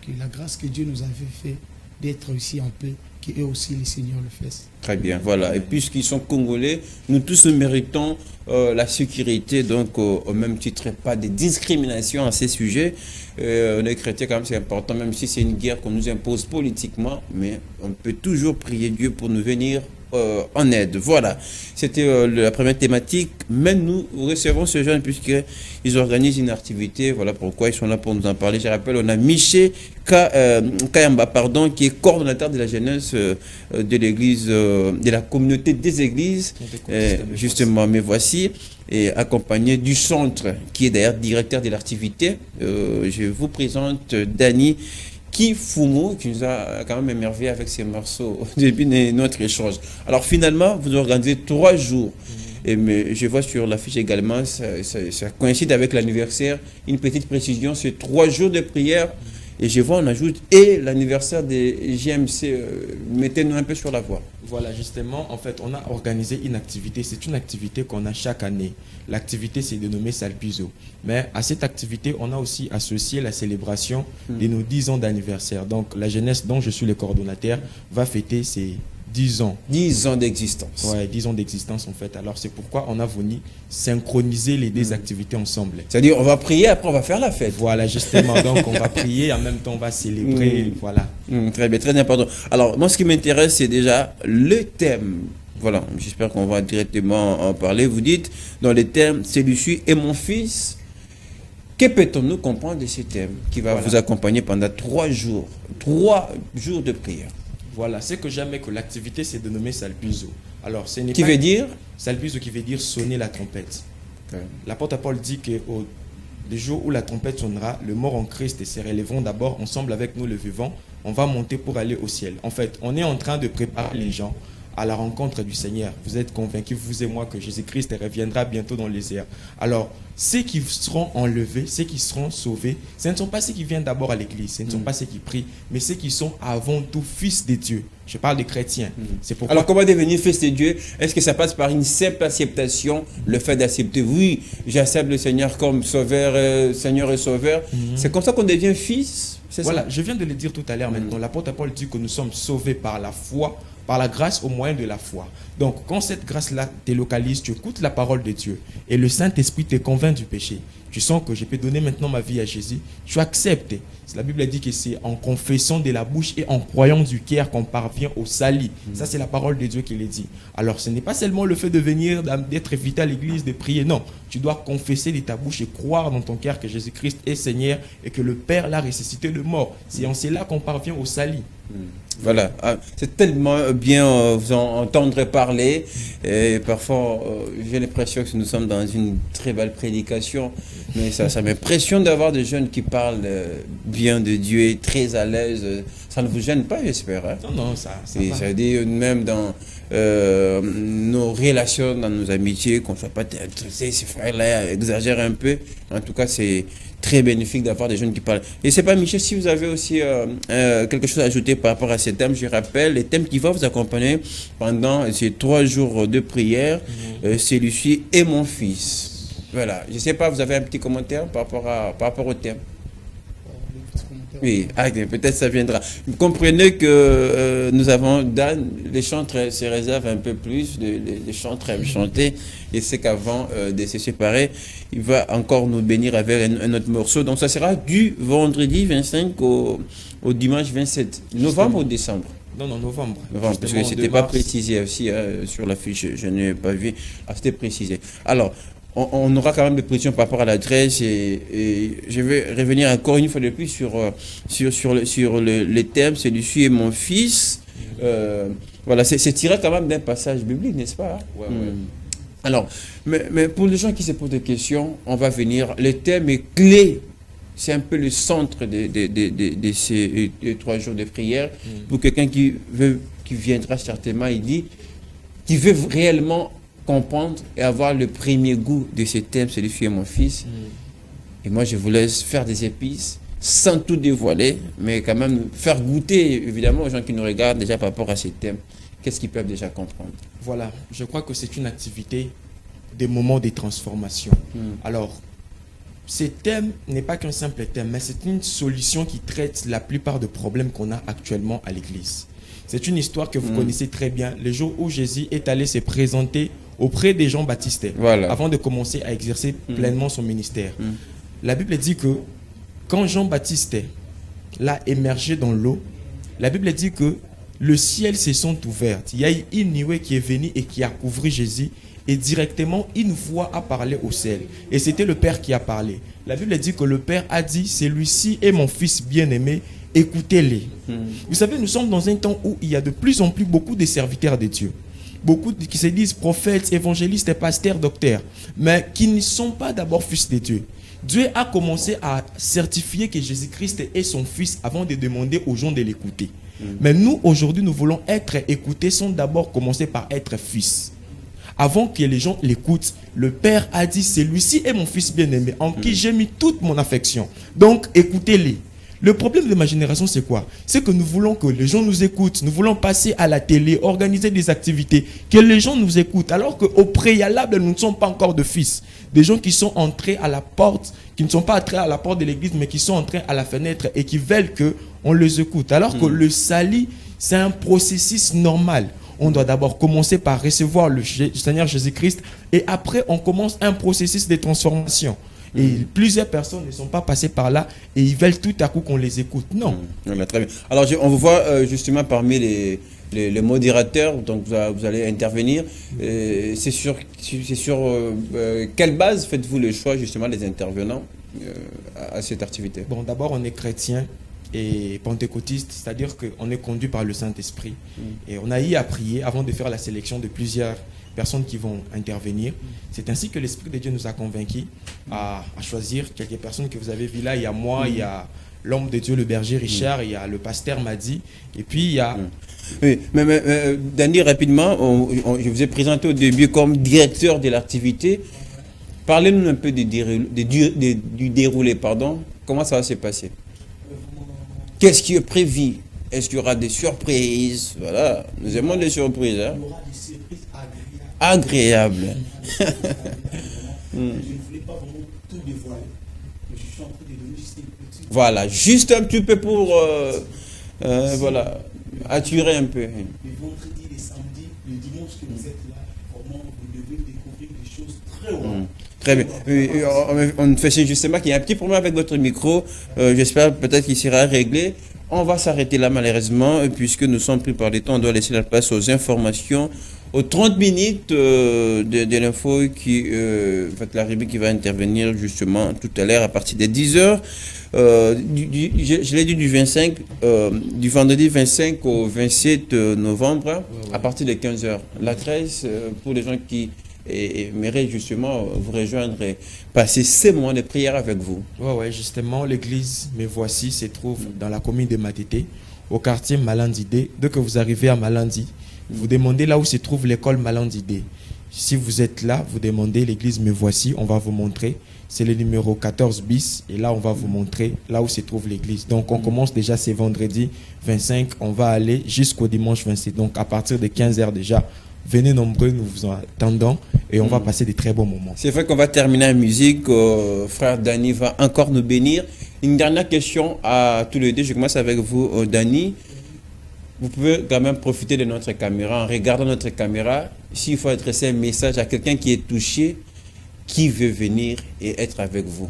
que la grâce que Dieu nous avait fait d'être ici en paix, qu'eux aussi les Seigneurs le fassent. Très bien, voilà. Et puisqu'ils sont Congolais, nous tous nous méritons la sécurité, donc au même titre, pas de discrimination à ces sujets. On est chrétien quand même, c'est important, même si c'est une guerre qu'on nous impose politiquement, mais on peut toujours prier Dieu pour nous venir en aide. Voilà, c'était la première thématique. Mais nous recevons ce jeune puisqu'ils organisent une activité. Voilà pourquoi ils sont là pour nous en parler. Je rappelle, on a Michel Kayamba, pardon, qui est coordonnateur de la jeunesse de l'église, de la communauté des églises, justement. Mais voici, et accompagné du centre, qui est d'ailleurs directeur de l'activité. Je vous présente Dany Kifumu, qui nous a quand même émerveillé avec ses morceaux au début de notre échange. Alors finalement, vous organisez 3 jours. Et mais je vois sur l'affiche également, ça coïncide avec l'anniversaire. Une petite précision, c'est 3 jours de prière. Et je vois, on ajoute, et l'anniversaire des JMC. Mettez-nous un peu sur la voie. Voilà, justement, en fait, on a organisé une activité. C'est une activité qu'on a chaque année. L'activité, c'est dénommée Salpizo. Mais à cette activité, on a aussi associé la célébration de nos 10 ans d'anniversaire. Donc, la jeunesse dont je suis le coordonnateur va fêter ses 10 ans. 10 ans d'existence. Ouais, 10 ans d'existence en fait. Alors c'est pourquoi on a voulu synchroniser les deux activités ensemble. C'est-à-dire on va prier, après on va faire la fête. Voilà, justement. Donc on va prier, en même temps on va célébrer. Voilà. Très bien, très important. Alors moi ce qui m'intéresse c'est déjà le thème. Voilà, j'espère qu'on va directement en parler. Vous dites dans le thème, celui-ci est mon fils. Que peut-on nous comprendre de ce thème qui va vous accompagner pendant 3 jours? 3 jours de prière. Voilà, c'est que jamais que l'activité c'est dénommée Salpizo. Alors, ce n'est qui veut dire Salpizo qui veut dire sonner la trompette. L'apôtre Paul dit que le jour où la trompette sonnera, les morts en Christ se relèveront d'abord ensemble avec nous, le vivant, on va monter pour aller au ciel. En fait, on est en train de préparer les gens à la rencontre du Seigneur. Vous êtes convaincus, vous et moi, que Jésus-Christ reviendra bientôt dans les airs. Alors, ceux qui seront enlevés, ceux qui seront sauvés, ce ne sont pas ceux qui viennent d'abord à l'église, ce ne sont pas ceux qui prient, mais ceux qui sont avant tout fils de Dieu. Je parle des chrétiens. C'est pourquoi... Alors, comment devenir fils de Dieu? Est-ce que ça passe par une simple acceptation, le fait d'accepter, oui, j'accepte le Seigneur comme sauveur, Seigneur et sauveur. C'est comme ça qu'on devient fils? Voilà, ça? je viens de le dire tout à l'heure maintenant. L'apôtre Paul dit que nous sommes sauvés par la foi, par la grâce au moyen de la foi. Donc, quand cette grâce-là délocalise, tu écoutes la parole de Dieu et le Saint-Esprit te convainc du péché. Tu sens que je peux donner maintenant ma vie à Jésus. Tu acceptes. La Bible dit que c'est en confessant de la bouche et en croyant du cœur qu'on parvient au salut. Ça, c'est la parole de Dieu qui le dit. Alors, ce n'est pas seulement le fait de venir, d'être invité à l'église, de prier. Non, tu dois confesser de ta bouche et croire dans ton cœur que Jésus-Christ est Seigneur et que le Père l'a ressuscité de mort. C'est en cela qu'on parvient au salut. Voilà, c'est tellement bien vous en entendre parler et parfois j'ai l'impression que nous sommes dans une très belle prédication, mais ça m'impressionne d'avoir des jeunes qui parlent bien de Dieu et très à l'aise. Ça ne vous gêne pas, j'espère, hein? Non, ça va. Ça veut dire même dans nos relations, dans nos amitiés, qu'on ne soit pas intéressé, ces frères-là exagèrent un peu. En tout cas, c'est très bénéfique d'avoir des jeunes qui parlent. Et c'est pas, Michel, si vous avez aussi quelque chose à ajouter par rapport à ces thèmes, je rappelle, les thèmes qui vont vous accompagner pendant ces 3 jours de prière, c'est Lucie et mon fils. Voilà, je ne sais pas, vous avez un petit commentaire par rapport au thème? Oui, peut-être ça viendra. Vous comprenez que nous avons Dan, les chantres se réservent un peu plus, les chantres aiment chanter, et c'est qu'avant de se séparer, il va encore nous bénir avec un autre morceau. Donc ça sera du vendredi 25 au dimanche 27. Novembre ou décembre? Non, novembre. Novembre, parce que ce n'était pas précisé aussi sur la fiche, je n'ai pas vu. Ah, c'était précisé. Alors, on aura quand même des précisions par rapport à l'adresse et je vais revenir encore une fois de plus sur les thèmes, c'est Lucie et mon fils. Voilà, c'est tiré quand même d'un passage biblique, n'est-ce pas? Ouais. Alors, mais pour les gens qui se posent des questions, on va venir. Le thème est clé. C'est un peu le centre de ces 3 jours de prière. Pour quelqu'un qui viendra certainement, il dit, qui veut réellement comprendre et avoir le premier goût de ce thème, c'est Lucie et mon fils. Et moi, je vous laisse faire des épices sans tout dévoiler, mais quand même faire goûter, évidemment, aux gens qui nous regardent déjà par rapport à ces thèmes. Qu'est-ce qu'ils peuvent déjà comprendre? Voilà, je crois que c'est une activité des moments de transformation. Alors, ce thème n'est pas qu'un simple thème, mais c'est une solution qui traite la plupart des problèmes qu'on a actuellement à l'église. C'est une histoire que vous connaissez très bien. Le jour où Jésus est allé se présenter auprès des Jean-Baptiste, avant de commencer à exercer pleinement son ministère. La Bible dit que quand Jean-Baptiste l'a émergé dans l'eau, la Bible dit que le ciel se sont ouverts. Il y a une nuée qui est venue et qui a couvert Jésus. Et directement, une voix a parlé au ciel. Et c'était le Père qui a parlé. La Bible dit que le Père a dit, celui-ci est mon fils bien-aimé, écoutez-les. Vous savez, nous sommes dans un temps où il y a de plus en plus beaucoup de serviteurs de Dieu. Beaucoup qui se disent prophètes, évangélistes, pasteurs, docteurs, mais qui ne sont pas d'abord fils de Dieu. Dieu a commencé à certifier que Jésus-Christ est son fils avant de demander aux gens de l'écouter. Mais nous, aujourd'hui, nous voulons être écoutés sans d'abord commencer par être fils. Avant que les gens l'écoutent, le Père a dit, celui-ci est mon fils bien-aimé, en qui j'ai mis toute mon affection. Donc, écoutez-les. Le problème de ma génération, c'est quoi? C'est que nous voulons que les gens nous écoutent, nous voulons passer à la télé, organiser des activités, que les gens nous écoutent, alors qu'au préalable, nous ne sommes pas encore de fils. Des gens qui sont entrés à la porte, qui ne sont pas entrés à la porte de l'église, mais qui sont entrés à la fenêtre et qui veulent qu'on les écoute. Alors que le salut, c'est un processus normal. On doit d'abord commencer par recevoir le Seigneur Jésus-Christ et après, on commence un processus de transformation. Et plusieurs personnes ne sont pas passées par là et ils veulent tout à coup qu'on les écoute. Non. Voilà, très bien. Alors, on vous voit justement parmi les modérateurs, donc vous allez intervenir. C'est sur quelle base faites-vous le choix justement des intervenants à cette activité? Bon, d'abord, on est chrétien et pentecôtiste, c'est-à-dire qu'on est conduit par le Saint-Esprit. Et on a eu à prier avant de faire la sélection de plusieurs personnes qui vont intervenir. C'est ainsi que l'Esprit de Dieu nous a convaincus à choisir quelques personnes que vous avez vues là. Il y a moi, il y a l'homme de Dieu, le berger Richard, il y a le pasteur Madi, et puis il y a... Oui, mais Danny, rapidement, je vous ai présenté au début comme directeur de l'activité. Parlez-nous un peu du déroulé, pardon. Comment ça va se passer? Qu'est-ce qui est prévu? Est-ce qu'il y aura des surprises? Voilà, nous aimons des surprises. Hein? Il y aura des surprises agréables. Je ne voulais pas vraiment tout dévoiler. Je suis en train de donner juste une petite... Voilà, juste un petit peu pour voilà, attirer un peu. Le vendredi, les samedis, le dimanche que vous êtes là, vraiment, vous devez découvrir des choses très hautes. Très bien. On fait justement qu'il y a un petit problème avec votre micro. J'espère peut-être qu'il sera réglé. On va s'arrêter là malheureusement, puisque nous sommes pris par les temps. On doit laisser la place aux informations, aux 30 minutes de l'info qui la rubrique qui va intervenir justement tout à l'heure à partir des 10 h. Je l'ai dit du 25, du vendredi 25 au 27 novembre, à partir de 15 h. La 13, pour les gens qui aimerait justement vous rejoindre et passer ces moments de prière avec vous. Ouais, justement, l'église Me Voici se trouve dans la commune de Matete, au quartier Malandidé. Dès que vous arrivez à Malandi, vous demandez là où se trouve l'école Malandidé. Si vous êtes là, vous demandez l'église Me Voici, on va vous montrer. C'est le numéro 14 bis et là on va vous montrer là où se trouve l'église. Donc on commence déjà ce vendredi 25, on va aller jusqu'au dimanche 27. Donc à partir de 15 h déjà, venez nombreux, nous vous attendons et on va passer des très bons moments. C'est vrai qu'on va terminer en musique. Frère Danny va encore nous bénir. Une dernière question à tous les deux. Je commence avec vous, Danny. Vous pouvez quand même profiter de notre caméra. En regardant notre caméra, s'il faut adresser un message à quelqu'un qui est touché, qui veut venir et être avec vous.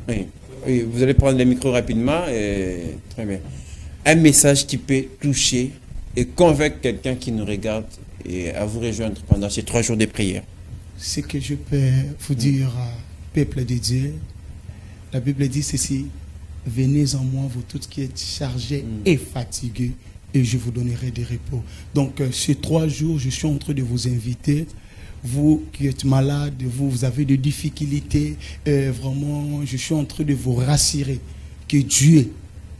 Oui. Oui, vous allez prendre le micro rapidement. Très bien. Un message qui peut toucher et convaincre quelqu'un qui nous regarde et à vous rejoindre pendant ces 3 jours de prière. Ce que je peux vous dire, peuple de Dieu, la Bible dit ceci: venez en moi, vous tous qui êtes chargés et fatigués, et je vous donnerai des repos. Donc, ces 3 jours, je suis en train de vous inviter. Vous qui êtes malade, vous avez des difficultés, vraiment, je suis en train de vous rassurer que Dieu,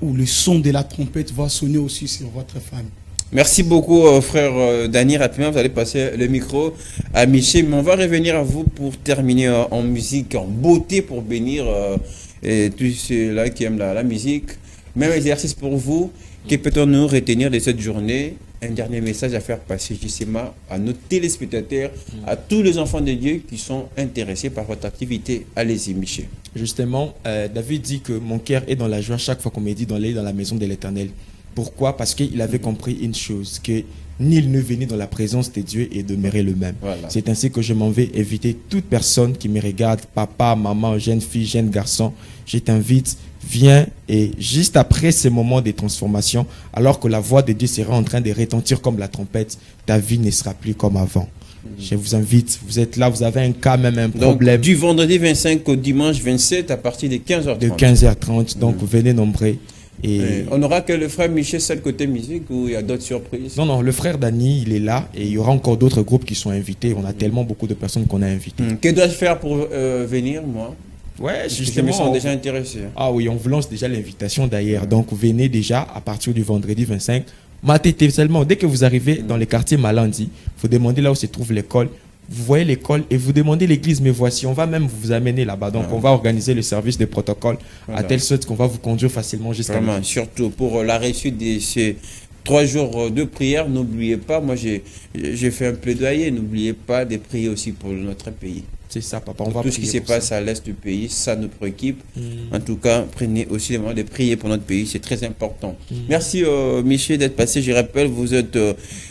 ou le son de la trompette, va sonner aussi sur votre famille. Merci beaucoup, frère Danny. Rapidement, vous allez passer le micro à Michel. Mais on va revenir à vous pour terminer en musique, en beauté, pour bénir tous ceux-là qui aiment la musique. Même exercice pour vous. Que peut-on nous retenir de cette journée? Un dernier message à faire passer justement à nos téléspectateurs, à tous les enfants de Dieu qui sont intéressés par votre activité. Allez-y, Michel. Justement, David dit que mon cœur est dans la joie chaque fois qu'on me dit d'aller dans la maison de l'Éternel. Pourquoi? Parce qu'il avait compris une chose, que nul ne venait dans la présence de Dieu et demeurait le même. Voilà. C'est ainsi que je m'en vais inviter toute personne qui me regarde, papa, maman, jeune fille, jeune garçon. Je t'invite, viens, et juste après ce moment de transformation, alors que la voix de Dieu sera en train de retentir comme la trompette, ta vie ne sera plus comme avant. Je vous invite, vous êtes là, vous avez un cas, même un problème. Donc, du vendredi 25 au dimanche 27 à partir de 15 h 30. De 15 h 30, donc venez nombreux. Et on n'aura que le frère Michel seul côté musique ou il y a d'autres surprises? Non, le frère Danny, il est là et il y aura encore d'autres groupes qui sont invités. On a tellement beaucoup de personnes qu'on a invitées. Que dois-je faire pour venir, moi? Ouais, justement. Je me sens déjà intéressé. Ah oui, on vous lance déjà l'invitation d'ailleurs. Donc venez déjà à partir du vendredi 25. Matete seulement, dès que vous arrivez dans le quartier Malandi, vous demandez là où se trouve l'école. Vous voyez l'école et vous demandez l'église Me Voici. On va même vous amener là-bas. Donc, on va organiser le service de protocole à telle sorte qu'on va vous conduire facilement jusqu'à là. Surtout pour la réussite de ces 3 jours de prière, n'oubliez pas, moi j'ai fait un plaidoyer, n'oubliez pas de prier aussi pour notre pays. C'est ça, papa. On va tout ce qui se passe à l'est du pays, ça nous préoccupe. En tout cas, prenez aussi le moment de prier pour notre pays, c'est très important. Merci Michel d'être passé. Je rappelle, vous êtes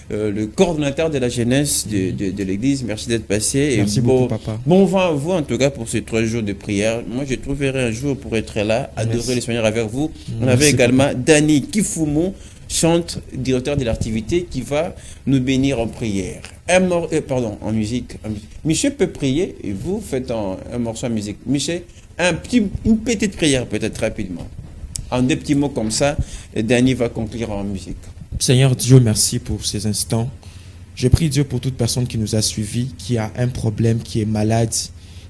le coordonnateur de la jeunesse de l'église. Merci d'être passé. Merci beaucoup, papa. Bon vent à vous en tout cas pour ces 3 jours de prière. Moi, je trouverai un jour pour être là, adorer le Seigneur avec vous. On avait également Danny Kifumu, chante, directeur de l'activité, qui va nous bénir en prière. En musique. Michel peut prier et vous faites un morceau en musique. Michel, une petite prière peut-être rapidement. En 2 petits mots comme ça, et Danny va conclure en musique. Seigneur Dieu, merci pour ces instants. Je prie Dieu pour toute personne qui nous a suivis, qui a un problème, qui est malade,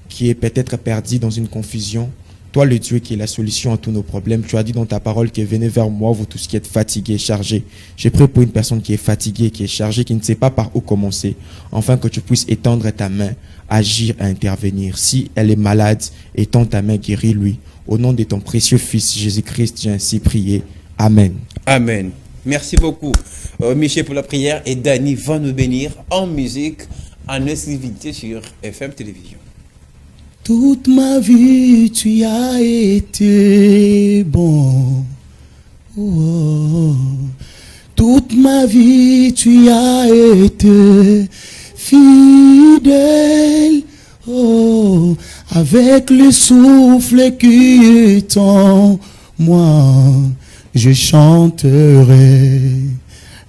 qui est peut-être perdu dans une confusion. Toi, le Dieu qui est la solution à tous nos problèmes, tu as dit dans ta parole que venez vers moi, vous tous qui êtes fatigués, chargés. Je prie pour une personne qui est fatiguée, qui est chargée, qui ne sait pas par où commencer, afin que tu puisses étendre ta main, agir et intervenir. Si elle est malade, étends ta main, guéris-lui. Au nom de ton précieux Fils Jésus-Christ, j'ai ainsi prié. Amen. Amen. Merci beaucoup, Michel, pour la prière. Et Dani va nous bénir en musique, en exclusivité sur FM Télévision. Toute ma vie, tu as été bon. Oh. Toute ma vie, tu as été fidèle. Oh. Avec le souffle qui est en moi, je chanterai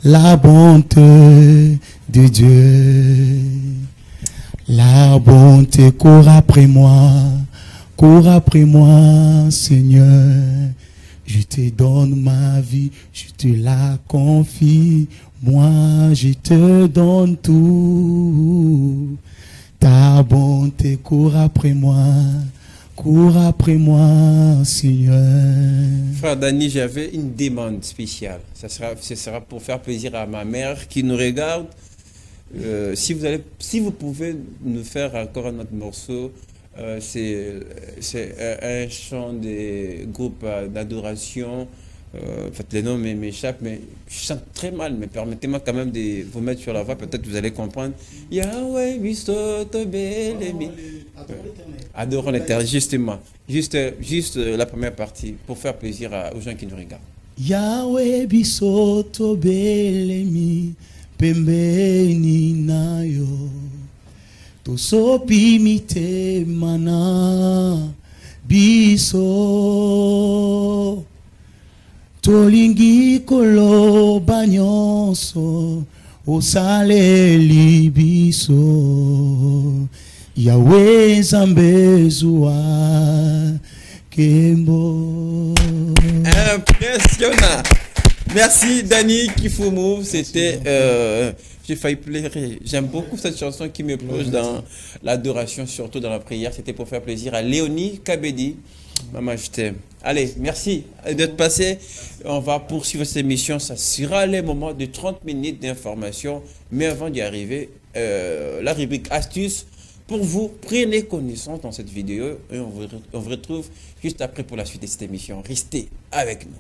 la bonté de Dieu. La bonté court après moi, Seigneur. Je te donne ma vie, je te la confie. Moi, je te donne tout. Ta bonté court après moi, Seigneur. Frère Dani, j'avais une demande spéciale. Ce sera pour faire plaisir à ma mère qui nous regarde. Si vous pouvez nous faire encore un autre morceau, c'est un chant des groupes d'adoration. En fait, les noms m'échappent, mais je chante très mal. Mais permettez-moi quand même de vous mettre sur la voix, peut-être vous allez comprendre. Yahweh, adorons l'Éternel, justement. Juste la première partie, pour faire plaisir aux gens qui nous regardent. Yahweh, bisoto belemi. Pembeni nayo tosopi mite mana biso tolingi koloba nyonso osaleli biso Yahweh Nzambe zwa kembo. Impressionnant. Merci Dani Kifumu, c'était, j'ai failli pleurer. J'aime beaucoup cette chanson qui me plonge dans l'adoration, surtout dans la prière. C'était pour faire plaisir à Léonie Kabedi. Maman, je t'aime. Allez, merci d'être passé. On va poursuivre cette émission. Ça sera les moments de 30 minutes d'information. Mais avant d'y arriver, la rubrique astuces pour vous. Prenez connaissance dans cette vidéo et on vous retrouve juste après pour la suite de cette émission. Restez avec nous.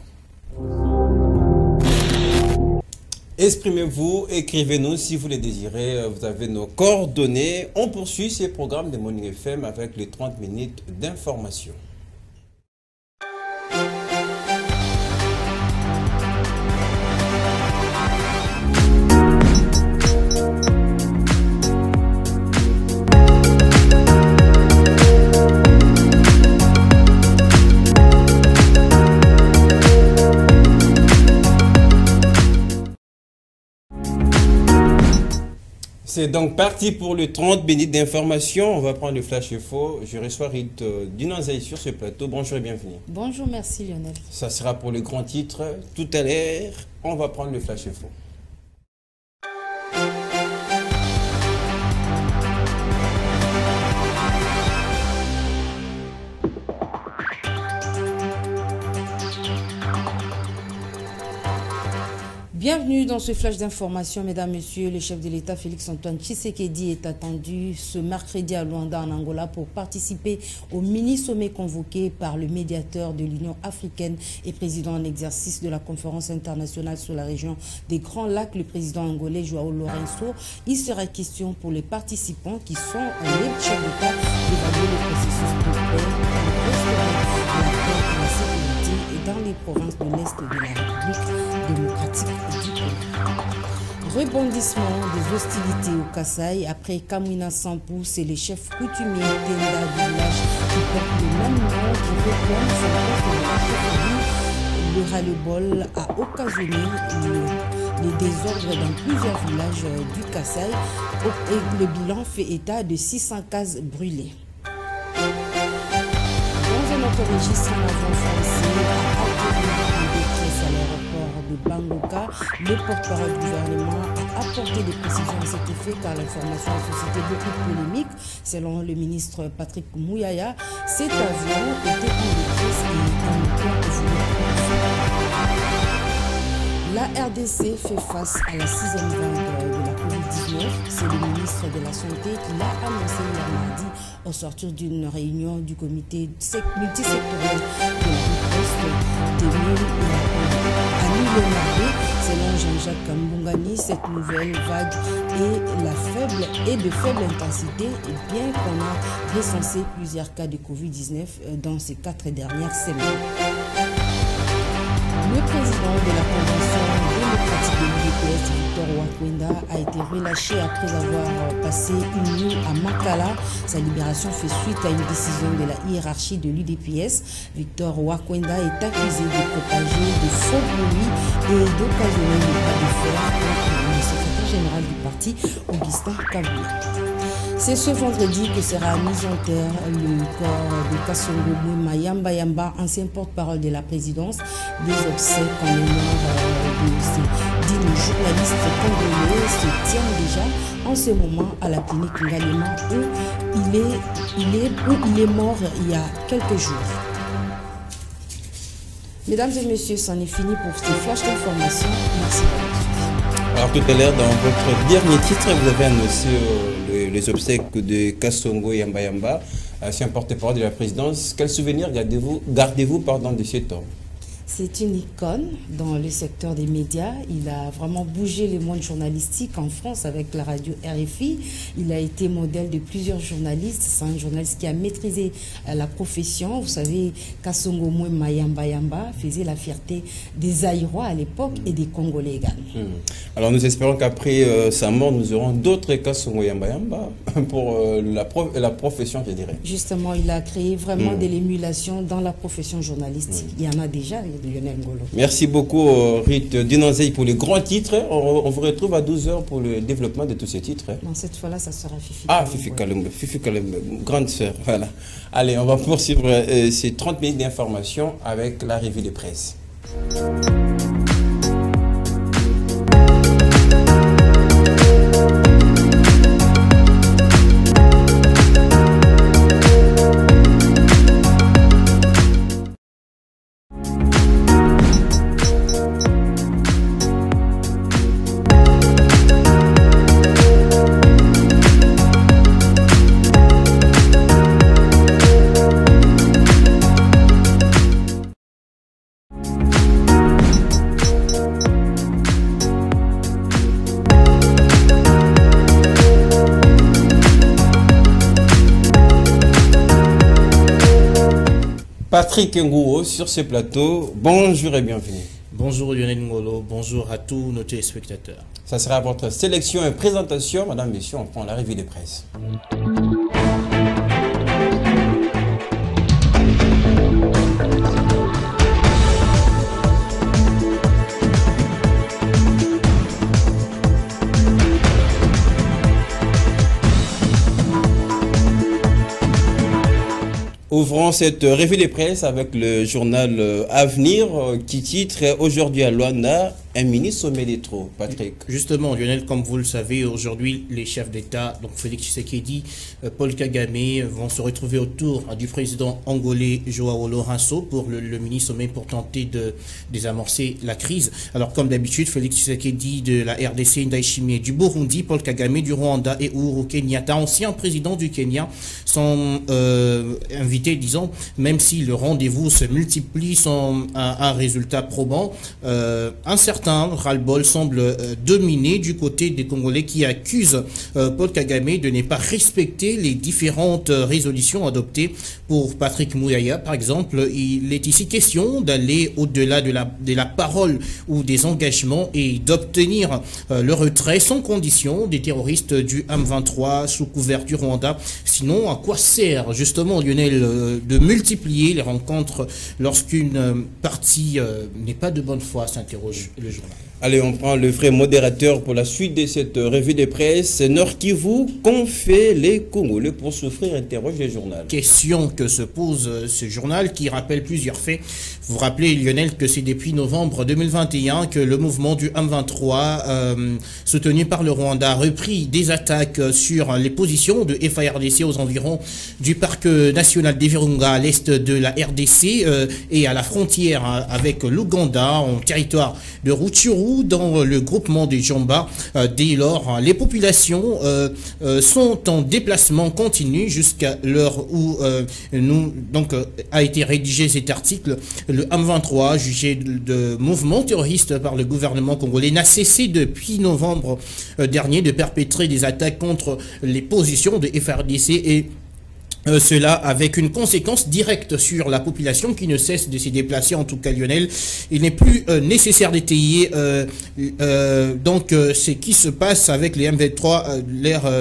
Exprimez-vous, écrivez-nous si vous le désirez, vous avez nos coordonnées. On poursuit ces programmes de Morning FM avec les 30 minutes d'information. C'est donc parti pour le 30 minutes d'information. On va prendre le flash info. Je reçois Rite Dinanzaï sur ce plateau. Bonjour et bienvenue. Bonjour, merci Lionel. Ça sera pour le grand titre. Tout à l'heure, on va prendre le flash info. Bienvenue dans ce flash d'information, mesdames, messieurs. Le chef de l'État, Félix-Antoine Tshisekedi, est attendu ce mercredi à Luanda, en Angola, pour participer au mini-sommet convoqué par le médiateur de l'Union africaine et président en exercice de la conférence internationale sur la région des Grands Lacs, le président angolais João Lourenço. Il sera question pour les participants qui sont les chefs d'État d'évaluer le processus de paix, de restaurer la paix et la sécurité et dans les provinces de l'Est de la République démocratique du Congo. Rebondissement des hostilités au Kasaï après Kamwina Sampou, c'est les chefs coutumiers Tenda du village qui portent le même nom qui réclament son poste de la chefferie. Le ras-le-bol a occasionné les désordres dans plusieurs villages du Kasaï et le bilan fait état de 600 cases brûlées. Dans un autre registre, un avion français a atterri en détresse à l'aéroport de Bangoka. Le porte-parole du gouvernement a apporté des précisions à cet effet car l'information a suscité beaucoup de polémiques. Selon le ministre Patrick Mouyaya, cet avion était en détresse et un moteur voulait. La RDC fait face à la 6e vague de la Covid-19. C'est le ministre de la Santé qui l'a annoncé hier mardi au sortir d'une réunion du comité multisectoriel de la riposte à Nîmes. Selon Jean-Jacques Mbungani, cette nouvelle vague est de faible intensité, bien qu'on a recensé plusieurs cas de Covid-19 dans ces 4 dernières semaines. Le président de la Convention démocratique de l'UDPS, Victor Wakwenda, a été relâché après avoir passé une nuit à Makala. Sa libération fait suite à une décision de la hiérarchie de l'UDPS. Victor Wakwenda est accusé de propager de faux bruits et d'occasionner le pas de fer contre le secrétaire général du parti, Augustin Kaboula. C'est ce vendredi que sera mis en terre le corps de Kassongo Mayamba Yamba, ancien porte-parole de la présidence, des obsèques en mémoire de ces 10 journalistes congolais se tiennent déjà en ce moment à la clinique Ngalema où il est mort il y a quelques jours. Mesdames et messieurs, c'en est fini pour ce flash d'information. Merci pour votre suivi. Alors tout à l'heure, dans votre dernier titre, vous avez annoncé les obsèques de Kassongo Yamba Yamba, ancien porte-parole de la présidence. Quel souvenir gardez-vous de cet homme? C'est une icône dans le secteur des médias. Il a vraiment bougé le monde journalistique en France avec la radio RFI. Il a été modèle de plusieurs journalistes. C'est un journaliste qui a maîtrisé la profession. Vous savez, Kassongo Mayamba Yamba faisait la fierté des Aïrois à l'époque et des Congolais également. Alors nous espérons qu'après sa mort, nous aurons d'autres Kassongo Yamba Yamba pour la profession, je dirais. Justement, il a créé vraiment de l'émulation dans la profession journalistique. Il y en a déjà. Lionel Ngolo. Merci beaucoup Rite Dinanzei pour les grands titres. On vous retrouve à 12h pour le développement de tous ces titres. Non, cette fois-là, ça sera Fifi. Ah, Fifi Kalembe, grande sœur. Voilà. Allez, on va poursuivre ces 30 minutes d'information avec la revue de presse. Patrick Ngouo sur ce plateau. Bonjour et bienvenue. Bonjour Lionel Ngolo, bonjour à tous nos téléspectateurs. Ça sera votre sélection et présentation. Madame, messieurs, on prend la revue de presse. Ouvrons cette revue de presse avec le journal Avenir qui titre aujourd'hui à Luanda, un mini sommet des trop. Patrick. Justement, Lionel, comme vous le savez, aujourd'hui, les chefs d'État, donc Félix Tshisekedi, Paul Kagame, vont se retrouver autour du président angolais Joao Lourenço pour le mini sommet pour tenter de désamorcer la crise. Alors, comme d'habitude, Félix Tshisekedi de la RDC, Ndayishimiye du Burundi, Paul Kagame du Rwanda et Uhuru Kenyatta, ancien président du Kenya, sont invités, disons, même si le rendez-vous se multiplie sans un résultat probant. Un certain ras-le-bol semble dominer du côté des Congolais qui accusent Paul Kagame de ne pas respecter les différentes résolutions adoptées. Pour Patrick Mouyaya, par exemple, il est ici question d'aller au-delà de la parole ou des engagements et d'obtenir le retrait sans condition des terroristes du M23 sous couvert du Rwanda. Sinon, à quoi sert justement, Lionel, de multiplier les rencontres lorsqu'une partie n'est pas de bonne foi, s'interroge le journal. Allez, on prend le vrai modérateur pour la suite de cette revue de presse. Nord Kivu, qu'ont fait les Congolais pour souffrir, interroge le journal. Question que se pose ce journal qui rappelle plusieurs faits. Vous vous rappelez, Lionel, que c'est depuis novembre 2021 que le mouvement du M23, soutenu par le Rwanda, a repris des attaques sur les positions de FARDC aux environs du parc national des Virunga à l'est de la RDC et à la frontière avec l'Ouganda en territoire de Rutshuru dans le groupement des Jomba. Dès lors, les populations sont en déplacement continu jusqu'à l'heure où a été rédigé cet article. Le M23, jugé de mouvement terroriste par le gouvernement congolais, n'a cessé depuis novembre dernier de perpétrer des attaques contre les positions de FARDC et cela avec une conséquence directe sur la population qui ne cesse de se déplacer, en tout cas Lionel. Il n'est plus nécessaire d'étayer ce qui se passe avec les M23,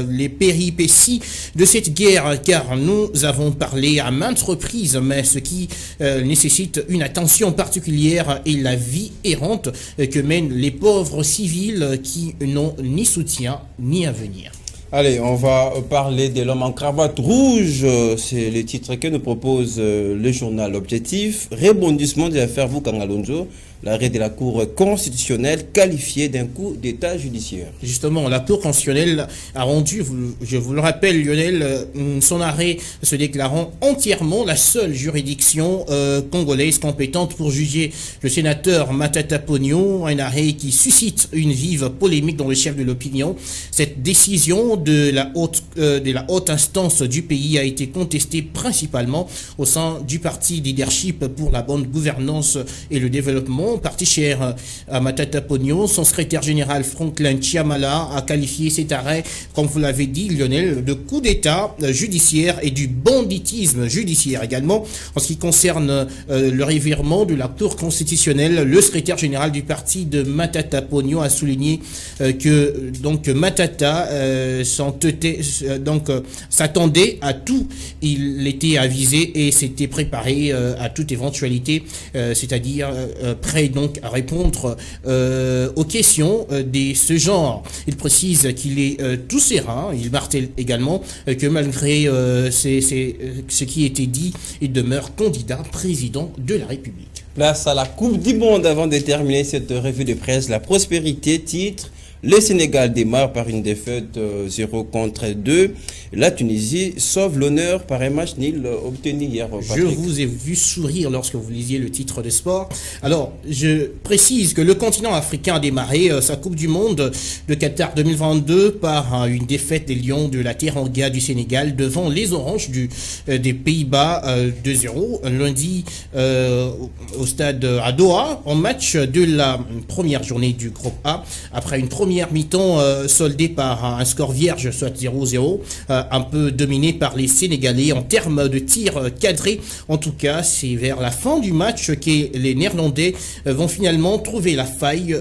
les péripéties de cette guerre, car nous avons parlé à maintes reprises, mais ce qui nécessite une attention particulière est la vie errante que mènent les pauvres civils qui n'ont ni soutien ni avenir. Allez, on va parler de l'homme en cravate rouge. C'est le titre que nous propose le journal Objectif. Rebondissement de l'affaire Vukangalonzo. L'arrêt de la Cour constitutionnelle qualifié d'un coup d'état judiciaire. Justement, la Cour constitutionnelle a rendu, je vous le rappelle Lionel, son arrêt se déclarant entièrement la seule juridiction congolaise compétente pour juger le sénateur Matata Ponyo, un arrêt qui suscite une vive polémique dans le chef de l'opinion. Cette décision de la haute instance du pays a été contestée principalement au sein du parti Leadership pour la bonne gouvernance et le développement, parti cher à Matata Ponyo. Son secrétaire général Franklin Chiamala a qualifié cet arrêt, comme vous l'avez dit Lionel, de coup d'état judiciaire et du banditisme judiciaire également. En ce qui concerne le revirement de la Cour constitutionnelle, le secrétaire général du parti de Matata Ponyo a souligné que Matata s'attendait à tout. Il était avisé et s'était préparé à toute éventualité, c'est-à-dire prêt donc à répondre aux questions de ce genre. Il précise qu'il est tout serein. Il martèle également que malgré ce qui était dit, il demeure candidat président de la République. Place à la Coupe du Monde avant de terminer cette revue de presse. La prospérité titre. Le Sénégal démarre par une défaite 0-2. La Tunisie sauve l'honneur par un match nul obtenu hier. Je vous ai vu sourire lorsque vous lisiez le titre de sport. Alors, je précise que le continent africain a démarré sa Coupe du Monde de Qatar 2022 par une défaite des Lions de la Teranga du Sénégal devant les Oranges des Pays-Bas 2-0. Lundi, au stade à Doha, en match de la première journée du groupe A, après une première mi-temps soldée par un score vierge, soit 0-0, un peu dominé par les Sénégalais en termes de tirs cadrés. En tout cas, c'est vers la fin du match que les Néerlandais vont finalement trouver la faille.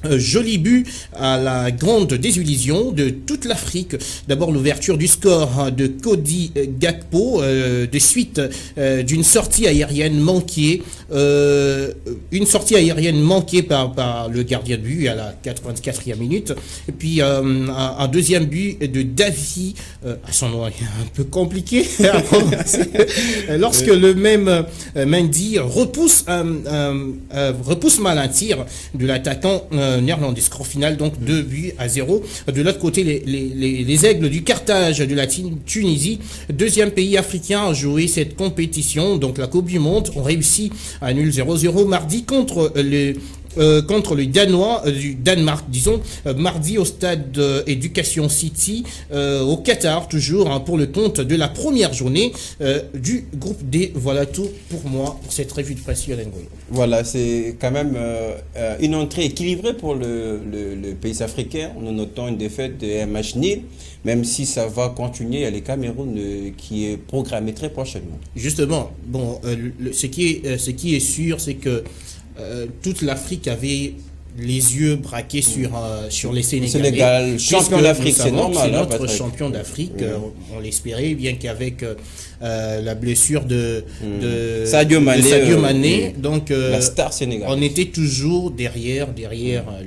Joli but à la grande désillusion de toute l'Afrique. D'abord l'ouverture du score de Cody Gakpo de suite d'une sortie aérienne manquée. Une sortie aérienne manquée par le gardien de but à la 84e minute. Et puis un deuxième but de Davy, à son nom un peu compliqué, lorsque le même Mendy repousse mal un tir de l'attaquant néerlandais. Score final donc 2-0. De l'autre côté, les Aigles du Carthage de la Tunisie, deuxième pays africain à jouer cette compétition, donc la Coupe du Monde, ont réussi à nul 0-0 mardi contre les Danois du Danemark, disons, mardi au stade Education City, au Qatar, toujours, pour le compte de la première journée du groupe D. Voilà tout pour moi, pour cette revue de presse. Voilà, c'est quand même une entrée équilibrée pour le pays africain. Nous notons une défaite de un match nul, même si ça va continuer. Il y a les Cameroun qui est programmé très prochainement. Justement, bon, ce qui est sûr, c'est que toute l'Afrique avait les yeux braqués sur les Sénégalais. Sénégal, champion d'Afrique, c'est normal. C'est notre champion d'Afrique, on l'espérait, bien qu'avec la blessure de Sadio Mané. Donc, la star sénégalaise. On était toujours derrière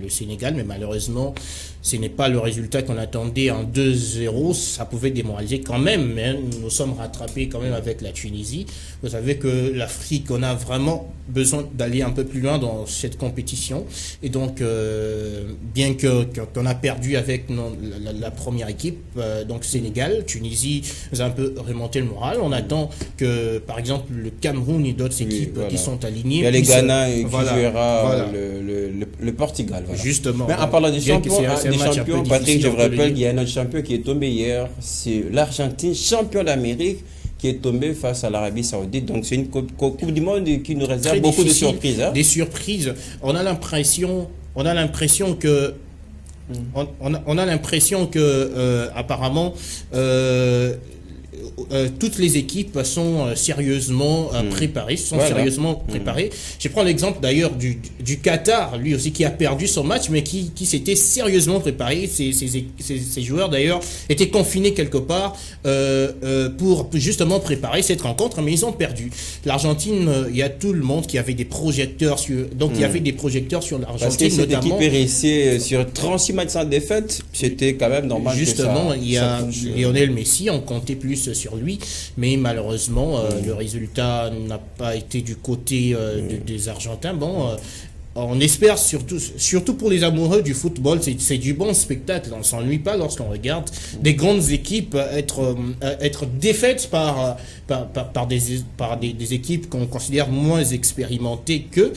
le Sénégal, mais malheureusement, ce n'est pas le résultat qu'on attendait en 2-0. Ça pouvait démoraliser quand même, mais nous sommes rattrapés quand même avec la Tunisie. Vous savez que l'Afrique, on a vraiment besoin d'aller un peu plus loin dans cette compétition. Et donc, bien qu'on a perdu avec la première équipe, donc Sénégal, Tunisie nous a un peu remonté le moral. On attend que, par exemple, le Cameroun et d'autres équipes qui sont alignées. Il y a les Ghana qui jouera le Portugal. Voilà. Justement. Mais en parlant des champions, Patrick, je vous rappelle qu'il y a un autre champion qui est tombé hier. C'est l'Argentine, champion d'Amérique, qui est tombé face à l'Arabie Saoudite. Donc c'est une coupe du monde qui nous réserve très beaucoup difficile, de surprises. Hein? Des surprises. On a l'impression que apparemment toutes les équipes sont sérieusement préparées, Je prends l'exemple d'ailleurs du Qatar, lui aussi qui a perdu son match, mais qui s'était sérieusement préparé. Ces joueurs d'ailleurs étaient confinés quelque part pour justement préparer cette rencontre, mais ils ont perdu. L'Argentine, il y a tout le monde qui avait des projecteurs sur, donc il y avait des projecteurs sur l'Argentine. Parce que cette notamment, équipe est restée sur 36 matchs sans défaite, c'était quand même normal. Justement, il y a Lionel Messi, on comptait plus sur lui, mais malheureusement le résultat n'a pas été du côté des Argentins. Bon, on espère surtout pour les amoureux du football, c'est du bon spectacle. On ne s'ennuie pas lorsqu'on regarde des grandes équipes être défaites par des équipes qu'on considère moins expérimentées qu'eux.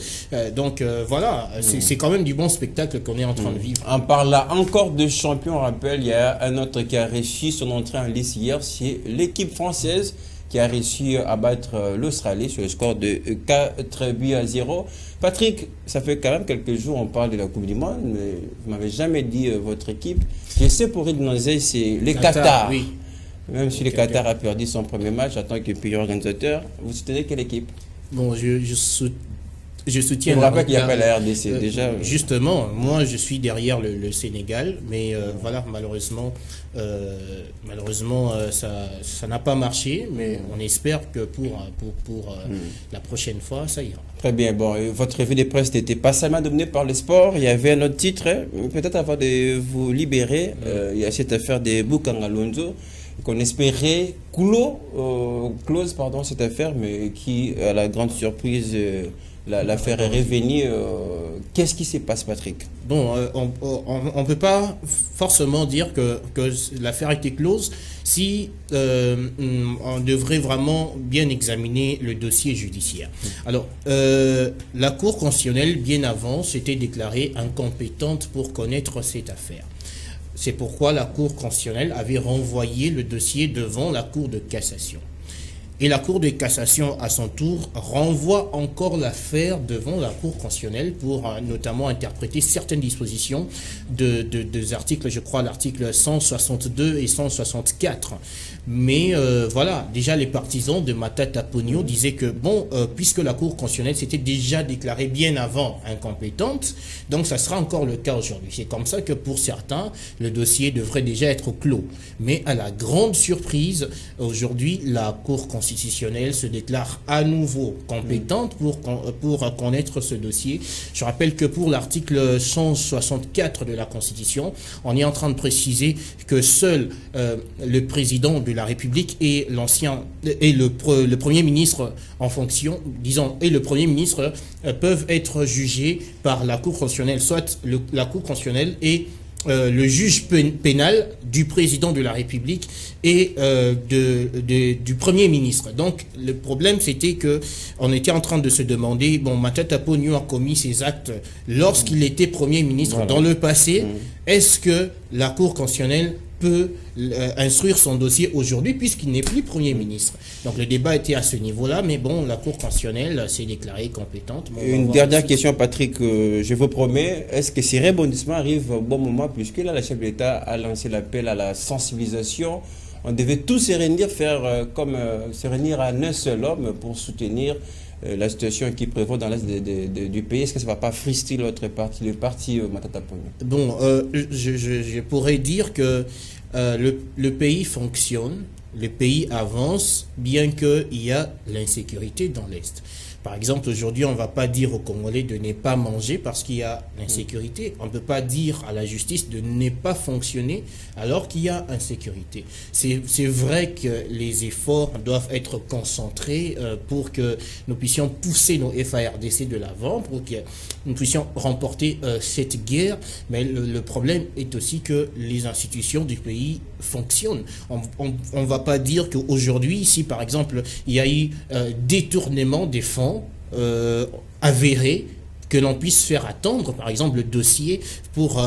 Voilà, c'est quand même du bon spectacle qu'on est en train de vivre. En parlant encore de champion, on rappelle, il y a un autre qui a réussi son entrée en lice hier, c'est l'équipe française qui a réussi à battre l'Australie sur le score de 4-0. Patrick, ça fait quand même quelques jours on parle de la Coupe du Monde, mais vous ne m'avez jamais dit votre équipe. Je sais pour Idnozé, c'est les Qatar. Oui. Même si le Qatar a perdu son premier match en tant que pays organisateur, vous soutenez quelle équipe? Bon, je soutiens. Je vous rappelle qu'il n'y a pas la RDC déjà. Justement, moi je suis derrière le Sénégal, mais voilà, malheureusement, ça n'a pas marché, mais on espère que pour la prochaine fois, ça ira. Très bien. Bon, votre revue de presse n'était pas seulement dominée par le sport, il y avait un autre titre, peut-être avant de vous libérer, il y a cette affaire de Bukang Alonso, qu'on espérait close cette affaire, mais qui, à la grande surprise, l'affaire est revenue. Qu'est-ce qui se passe, Patrick? Bon, on ne peut pas forcément dire que l'affaire était close si on devrait vraiment bien examiner le dossier judiciaire. Alors, la Cour constitutionnelle, bien avant, s'était déclarée incompétente pour connaître cette affaire. C'est pourquoi la Cour constitutionnelle avait renvoyé le dossier devant la Cour de cassation. Et la Cour de cassation, à son tour, renvoie encore l'affaire devant la Cour constitutionnelle pour notamment interpréter certaines dispositions des articles, je crois, l'article 162 et 164. Mais voilà, déjà les partisans de Matata Ponyo disaient que, bon, puisque la Cour constitutionnelle s'était déjà déclarée bien avant incompétente, donc ça sera encore le cas aujourd'hui. C'est comme ça que pour certains, le dossier devrait déjà être clos. Mais à la grande surprise, aujourd'hui, la Cour constitutionnelle se déclare à nouveau compétente pour connaître ce dossier. Je rappelle que pour l'article 164 de la Constitution, on est en train de préciser que seul le président de la République et le Premier ministre en fonction, disons, et le Premier ministre peuvent être jugés par la Cour constitutionnelle, soit la Cour constitutionnelle et le juge pénal du président de la République et du Premier ministre. Donc le problème c'était que on était en train de se demander, bon, Matata Ponyo a commis ses actes lorsqu'il était Premier ministre dans le passé, est-ce que la Cour constitutionnelle peut instruire son dossier aujourd'hui puisqu'il n'est plus Premier ministre? Donc le débat était à ce niveau-là, mais bon, la Cour constitutionnelle s'est déclarée compétente. Bon, une dernière question, Patrick, je vous promets, est-ce que ces rebondissements arrivent au bon moment, puisque là, la chef de l'État a lancé l'appel à la sensibilisation? On devait tous se réunir, se réunir à un seul homme pour soutenir la situation qui prévaut dans l'est du pays. Est-ce que ça ne va pas frister l'autre parti, le parti Matata Ponyo? Bon, je pourrais dire que le pays fonctionne le pays avance, bien qu'il y a l'insécurité dans l'Est. Par exemple, aujourd'hui, on ne va pas dire aux Congolais de ne pas manger parce qu'il y a l'insécurité. On ne peut pas dire à la justice de ne pas fonctionner alors qu'il y a insécurité. C'est vrai que les efforts doivent être concentrés pour que nous puissions pousser nos FARDC de l'avant, pour que nous puissions remporter cette guerre. Mais le problème est aussi que les institutions du pays fonctionnent. On ne va pas dire qu'aujourd'hui, si par exemple, il y a eu détournement des fonds, avéré, que l'on puisse faire attendre, par exemple, le dossier pour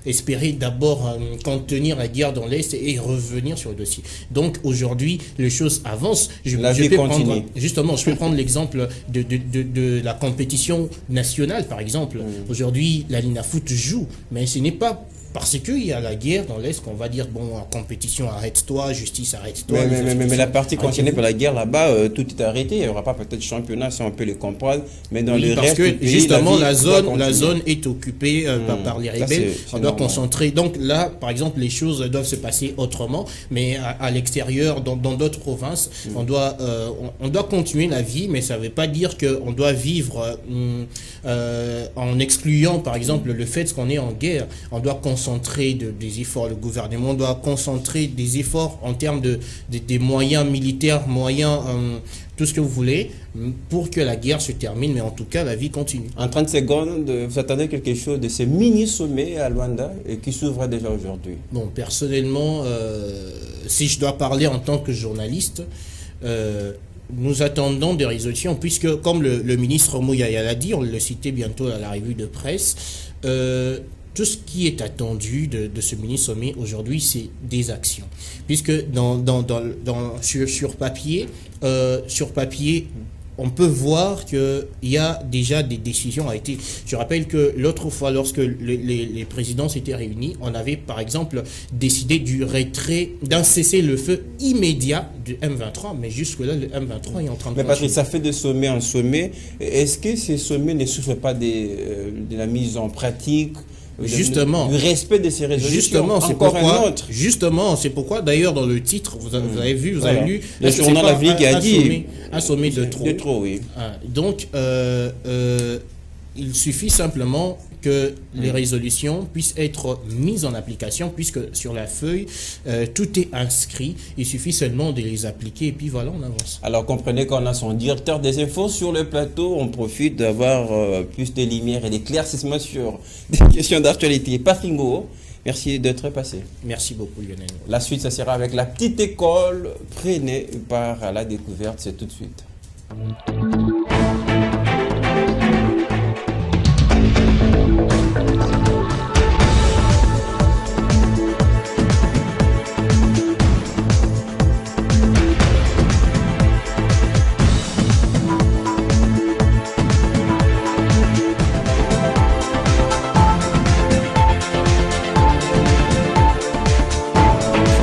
espérer d'abord contenir la guerre dans l'Est et revenir sur le dossier. Donc aujourd'hui, les choses avancent. Je peux prendre l'exemple de la compétition nationale, par exemple. Aujourd'hui, la Linafoot joue, mais ce n'est pas parce qu'il y a la guerre dans l'Est qu'on va dire, bon, en compétition, arrête-toi, justice, arrête-toi. Mais la partie concernée par la guerre là-bas, tout est arrêté. Il n'y aura pas peut-être championnat si on peut les comprendre. Mais dans le reste du pays, justement, la zone est occupée par les rebelles. On doit concentrer. Donc là, par exemple, les choses doivent se passer autrement. Mais à l'extérieur, dans d'autres provinces, on doit continuer la vie, mais ça ne veut pas dire qu'on doit vivre en excluant, par exemple, le fait qu'on est en guerre. On doit concentrer des efforts. Le gouvernement doit concentrer des efforts en termes des moyens militaires, moyens, tout ce que vous voulez, pour que la guerre se termine, mais en tout cas, la vie continue. En 30 secondes, vous attendez quelque chose de ces mini-sommets à Luanda et qui s'ouvre déjà aujourd'hui? Bon, personnellement, si je dois parler en tant que journaliste, nous attendons des résolutions, puisque, comme le ministre Mouyaya l'a dit, on le citait bientôt à la revue de presse, tout ce qui est attendu de ce mini-sommet aujourd'hui, c'est des actions. Puisque sur papier, on peut voir qu'il y a déjà des décisions à été. Je rappelle que l'autre fois, lorsque les présidents s'étaient réunis, on avait par exemple décidé du retrait, d'un cessez-le-feu immédiat du M23, mais jusque-là, le M23 est en train de... Mais Patrick, ça fait de sommet en sommet. Est-ce que ces sommets ne souffrent pas de la mise en pratique, justement, du respect de ces résolutions? Justement, c'est pourquoi d'ailleurs dans le titre, vous avez vu, vous avez lu, le journal La Vie a dit un sommet de trop. De trop, oui. Donc, il suffit simplement que les résolutions puissent être mises en application, puisque sur la feuille, tout est inscrit. Il suffit seulement de les appliquer et puis voilà, on avance. Alors comprenez qu'on a son directeur des infos sur le plateau. On profite d'avoir plus de lumière et d'éclaircissement sur des questions d'actualité. Patrick Ngo, merci d'être passé. Merci beaucoup, Lionel. La suite, ça sera avec la petite école. Prenez part à la découverte, c'est tout de suite.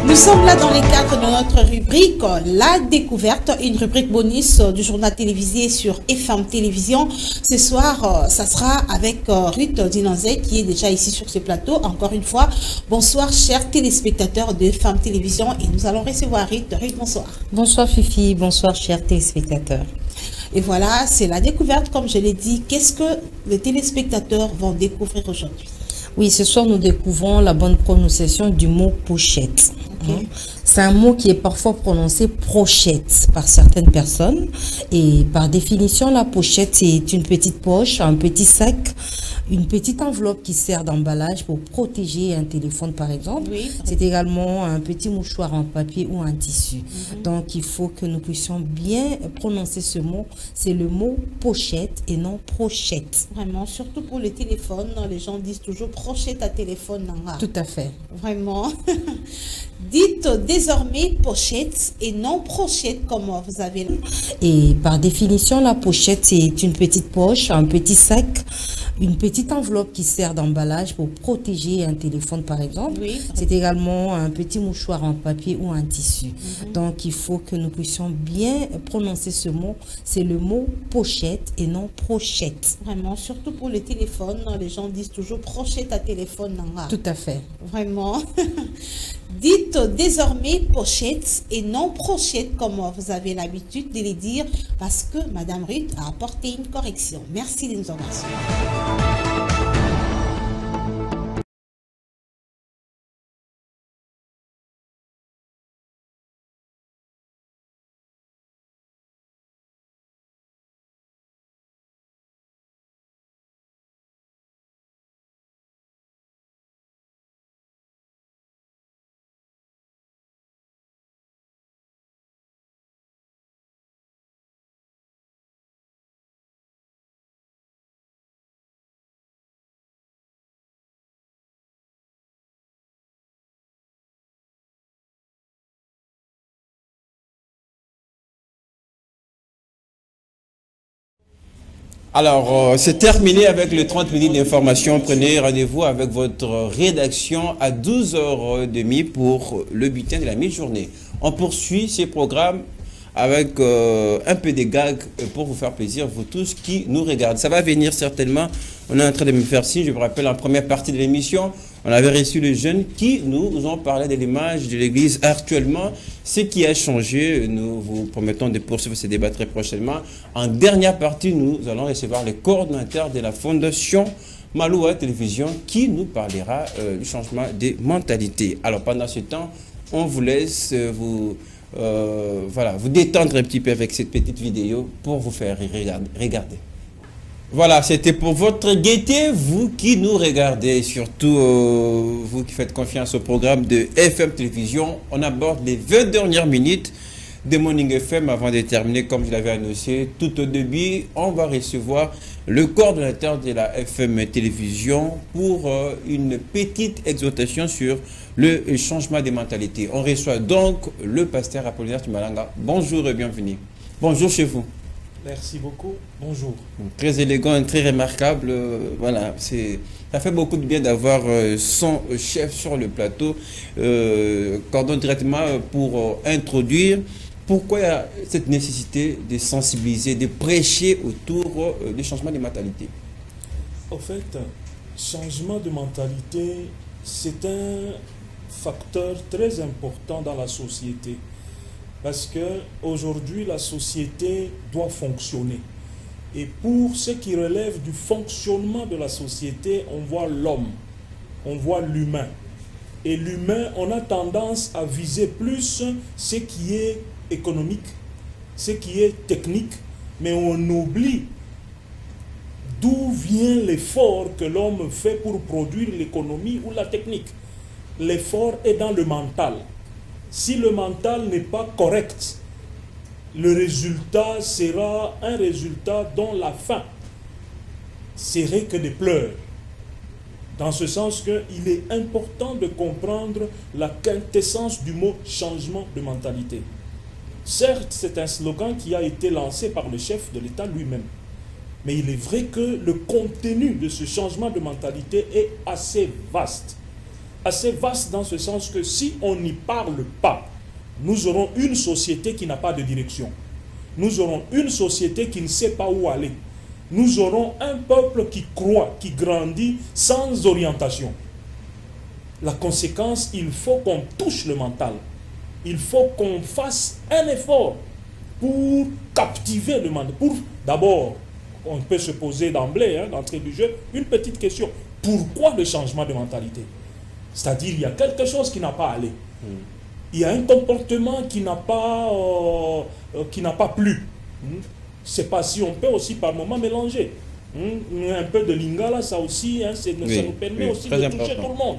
Nous sommes là dans les cadres de notre rubrique La Découverte, une rubrique bonus du journal télévisé sur FM Télévision. Ce soir, ça sera avec Ruth Dinanzé qui est déjà ici sur ce plateau. Encore une fois, bonsoir chers téléspectateurs de FM Télévision et nous allons recevoir Ruth. Ruth, bonsoir. Bonsoir Fifi, bonsoir chers téléspectateurs. Et voilà, c'est la découverte comme je l'ai dit. Qu'est-ce que les téléspectateurs vont découvrir aujourd'hui? Oui, ce soir nous découvrons la bonne prononciation du mot pochette. Okay. C'est un mot qui est parfois prononcé pochette par certaines personnes et par définition la pochette c'est une petite poche, un petit sac, une petite enveloppe qui sert d'emballage pour protéger un téléphone par exemple. Oui, c'est également un petit mouchoir en papier ou en tissu. Donc il faut que nous puissions bien prononcer ce mot. C'est le mot pochette et non prochette. Vraiment, surtout pour le téléphone, les gens disent toujours prochette à téléphone. Tout à fait. Vraiment. Dites désormais pochette et non prochette comme vous avez. Et par définition, la pochette, c'est une petite poche, un petit sac, une petite enveloppe qui sert d'emballage pour protéger un téléphone par exemple. Oui, c'est également un petit mouchoir en papier ou en tissu. Donc il faut que nous puissions bien prononcer ce mot. C'est le mot pochette et non prochette. Vraiment, surtout pour le téléphone, les gens disent toujours prochette à téléphone. Tout à fait. Vraiment. Dites désormais pochette et non brochette, comme vous avez l'habitude de les dire, parce que Madame Ruth a apporté une correction. Merci de nous en remercier. Alors, c'est terminé avec les 30 minutes d'information. Prenez rendez-vous avec votre rédaction à 12h30 pour le bulletin de la mi-journée. On poursuit ces programmes avec un peu de gags pour vous faire plaisir, vous tous qui nous regardent. Ça va venir certainement. On est en train de me faire signe. Je vous rappelle, en première partie de l'émission, on avait reçu les jeunes qui nous ont parlé de l'image de l'Église actuellement. Ce qui a changé, nous vous promettons de poursuivre ce débat très prochainement. En dernière partie, nous allons recevoir le coordonnateur de la Fondation Maloua Télévision qui nous parlera du changement des mentalités. Alors pendant ce temps, on vous laisse vous détendre un petit peu avec cette petite vidéo pour vous faire regarder. Voilà, c'était pour votre gaieté, vous qui nous regardez, surtout vous qui faites confiance au programme de FM Télévision. On aborde les 20 dernières minutes de Morning FM avant de terminer, comme je l'avais annoncé. Tout au début, on va recevoir le coordonnateur de la FM Télévision pour une petite exhortation sur le changement des mentalités. On reçoit donc le pasteur Apollinaire Tumalanga. Bonjour et bienvenue. Bonjour chez vous. Merci beaucoup. Bonjour. Très élégant et très remarquable. Voilà, ça fait beaucoup de bien d'avoir son chef sur le plateau. Cordon directement pour introduire. Pourquoi il y a cette nécessité de sensibiliser, de prêcher autour du changement de mentalité? En fait, changement de mentalité, c'est un facteur très important dans la société. Parce qu'aujourd'hui, la société doit fonctionner. Et pour ce qui relève du fonctionnement de la société, on voit l'homme, on voit l'humain. Et l'humain, on a tendance à viser plus ce qui est économique, ce qui est technique, mais on oublie d'où vient l'effort que l'homme fait pour produire l'économie ou la technique. L'effort est dans le mental. Si le mental n'est pas correct, le résultat sera un résultat dont la fin serait que des pleurs. Dans ce sens qu'il est important de comprendre la quintessence du mot changement de mentalité. Certes, c'est un slogan qui a été lancé par le chef de l'État lui-même. Mais il est vrai que le contenu de ce changement de mentalité est assez vaste. Assez vaste dans ce sens que si on n'y parle pas, nous aurons une société qui n'a pas de direction. Nous aurons une société qui ne sait pas où aller. Nous aurons un peuple qui croit, qui grandit sans orientation. La conséquence, il faut qu'on touche le mental. Il faut qu'on fasse un effort pour captiver le mental. D'abord, on peut se poser d'emblée, d'entrée du jeu, une petite question. Pourquoi le changement de mentalité? C'est-à-dire, il y a quelque chose qui n'a pas allé. Il y a un comportement qui n'a pas plu. C'est pas si on peut aussi par moment mélanger. Un peu de lingala, ça aussi, ça nous permet aussi de toucher tout le monde.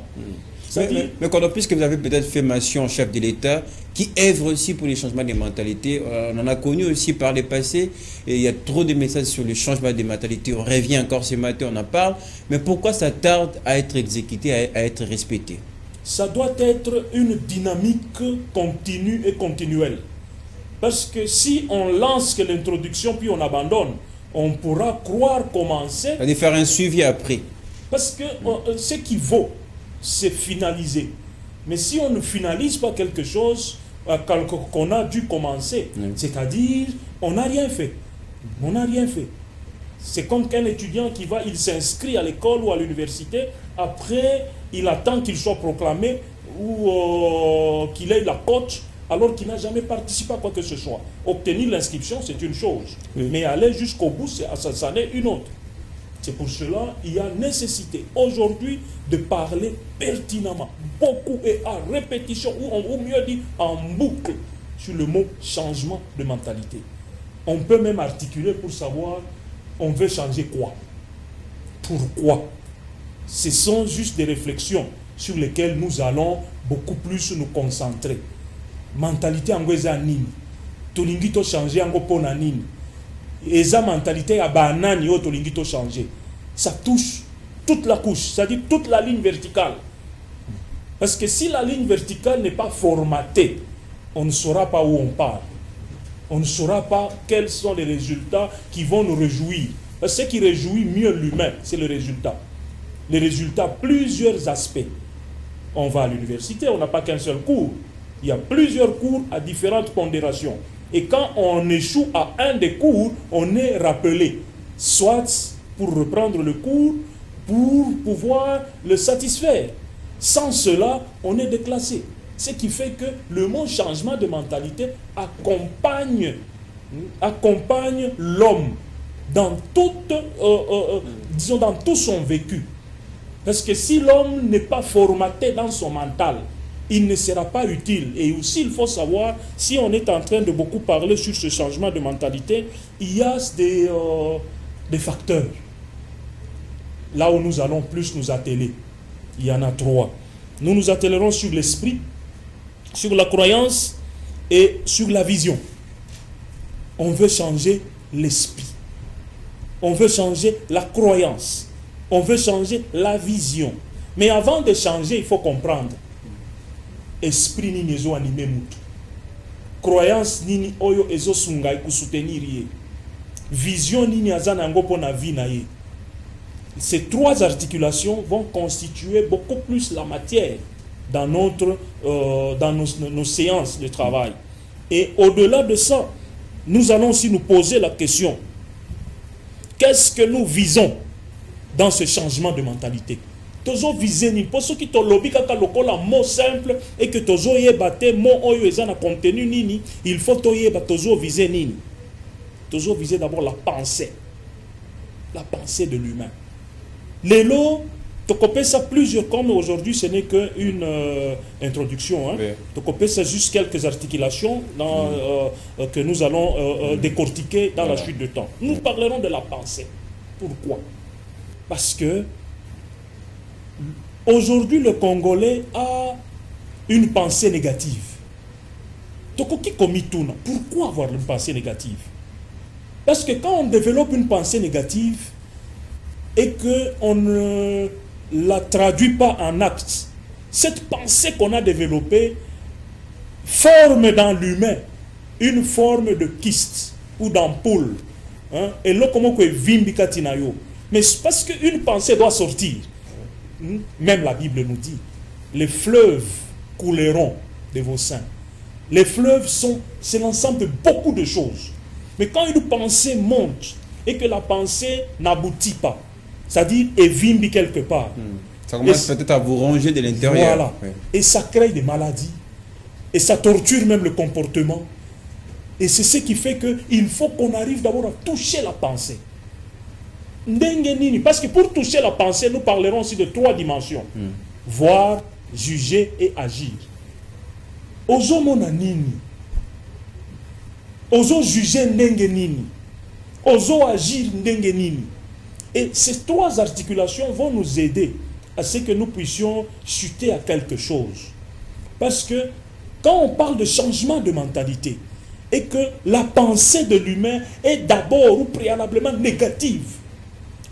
Mais puisque vous avez peut-être fait mention, chef de l'État, qui œuvre aussi pour les changements des mentalités, on en a connu aussi par le passé, et il y a trop de messages sur le changement des mentalités, on revient encore ce matin, on en parle, mais pourquoi ça tarde à être exécuté, à être respecté? Ça doit être une dynamique continue et continuelle. Parce que si on lance que l'introduction puis on abandonne, on pourra croire commencer... C'est-à-dire faire un suivi après. Parce que ce qui vaut, c'est finaliser. Mais si on ne finalise pas quelque chose qu'on a dû commencer, c'est-à-dire on n'a rien fait. On n'a rien fait. C'est comme qu'un étudiant il s'inscrit à l'école ou à l'université, après il attend qu'il soit proclamé ou qu'il ait la cote alors qu'il n'a jamais participé à quoi que ce soit. Obtenir l'inscription, c'est une chose, mais aller jusqu'au bout, ça n'est une autre. C'est pour cela qu'il y a nécessité aujourd'hui de parler pertinemment, beaucoup et à répétition, ou mieux dit en boucle, sur le mot changement de mentalité. On peut même articuler pour savoir on veut changer quoi, pourquoi. Ce sont juste des réflexions sur lesquelles nous allons beaucoup plus nous concentrer. Mentalité angweza nini, tolingi to changer ango pona nini. Eza mentalité ya banani yo tolingi to changer. Ça touche toute la couche, c'est-à-dire toute la ligne verticale. Parce que si la ligne verticale n'est pas formatée, on ne saura pas où on part. On ne saura pas quels sont les résultats qui vont nous réjouir. Parce que ce qui réjouit mieux l'humain, c'est le résultat. Les résultats, plusieurs aspects. On va à l'université, on n'a pas qu'un seul cours. Il y a plusieurs cours à différentes pondérations. Et quand on échoue à un des cours, on est rappelé. Soit pour reprendre le cours, pour pouvoir le satisfaire. Sans cela, on est déclassé. Ce qui fait que le mot changement de mentalité accompagne l'homme dans disons dans tout son vécu. Parce que si l'homme n'est pas formaté dans son mental, il ne sera pas utile. Et aussi, il faut savoir, si on est en train de beaucoup parler sur ce changement de mentalité, il y a des facteurs. Là où nous allons plus nous atteler, il y en a 3. Nous nous attellerons sur l'esprit, sur la croyance et sur la vision. On veut changer l'esprit. On veut changer la croyance. On veut changer la vision. Mais avant de changer, il faut comprendre. Esprit nini ezo animé mutu. Croyance nini oyo ezo sungai kusoutenir ye. Vision nini azana ngo pona vie na ye. Ces 3 articulations vont constituer beaucoup plus la matière dans nos séances de travail. Et au-delà de ça, nous allons aussi nous poser la question. Qu'est-ce que nous visons dans ce changement de mentalité? Tozo viser ni pour ceux qui to lobby kaka lokola mot simple et que tozo yebate mot oyo ezana contenu nini, il faut to yeba tozo viser nini. Tozo viser d'abord la pensée de l'humain. Les lots, tocopé ça plusieurs, comme aujourd'hui ce n'est qu'une introduction, hein. Tocopé ça juste quelques articulations que nous allons décortiquer dans la suite de temps. Nous parlerons de la pensée. Pourquoi? Parce que aujourd'hui le Congolais a une pensée négative. Tokoki komituna. Pourquoi avoir une pensée négative? Parce que quand on développe une pensée négative, et qu'on ne la traduit pas en acte, cette pensée qu'on a développée forme dans l'humain une forme de kyste ou d'ampoule. Hein? Et là, comment que vimbikatinayo. Mais parce qu'une pensée doit sortir. Même la Bible nous dit, les fleuves couleront de vos seins. Les fleuves c'est l'ensemble de beaucoup de choses. Mais quand une pensée monte et que la pensée n'aboutit pas, c'est-à-dire évimbi quelque part. Ça commence peut-être à vous ronger de l'intérieur. Voilà. Oui. Et ça crée des maladies. Et ça torture même le comportement. Et c'est ce qui fait qu'il faut qu'on arrive d'abord à toucher la pensée. Parce que pour toucher la pensée, nous parlerons aussi de 3 dimensions. Voir, juger et agir. Ozo mona nini. Ozo juger ndenge nini. Ozo agir ndenge nini. Et ces 3 articulations vont nous aider à ce que nous puissions chuter à quelque chose. Parce que quand on parle de changement de mentalité et que la pensée de l'humain est d'abord ou préalablement négative,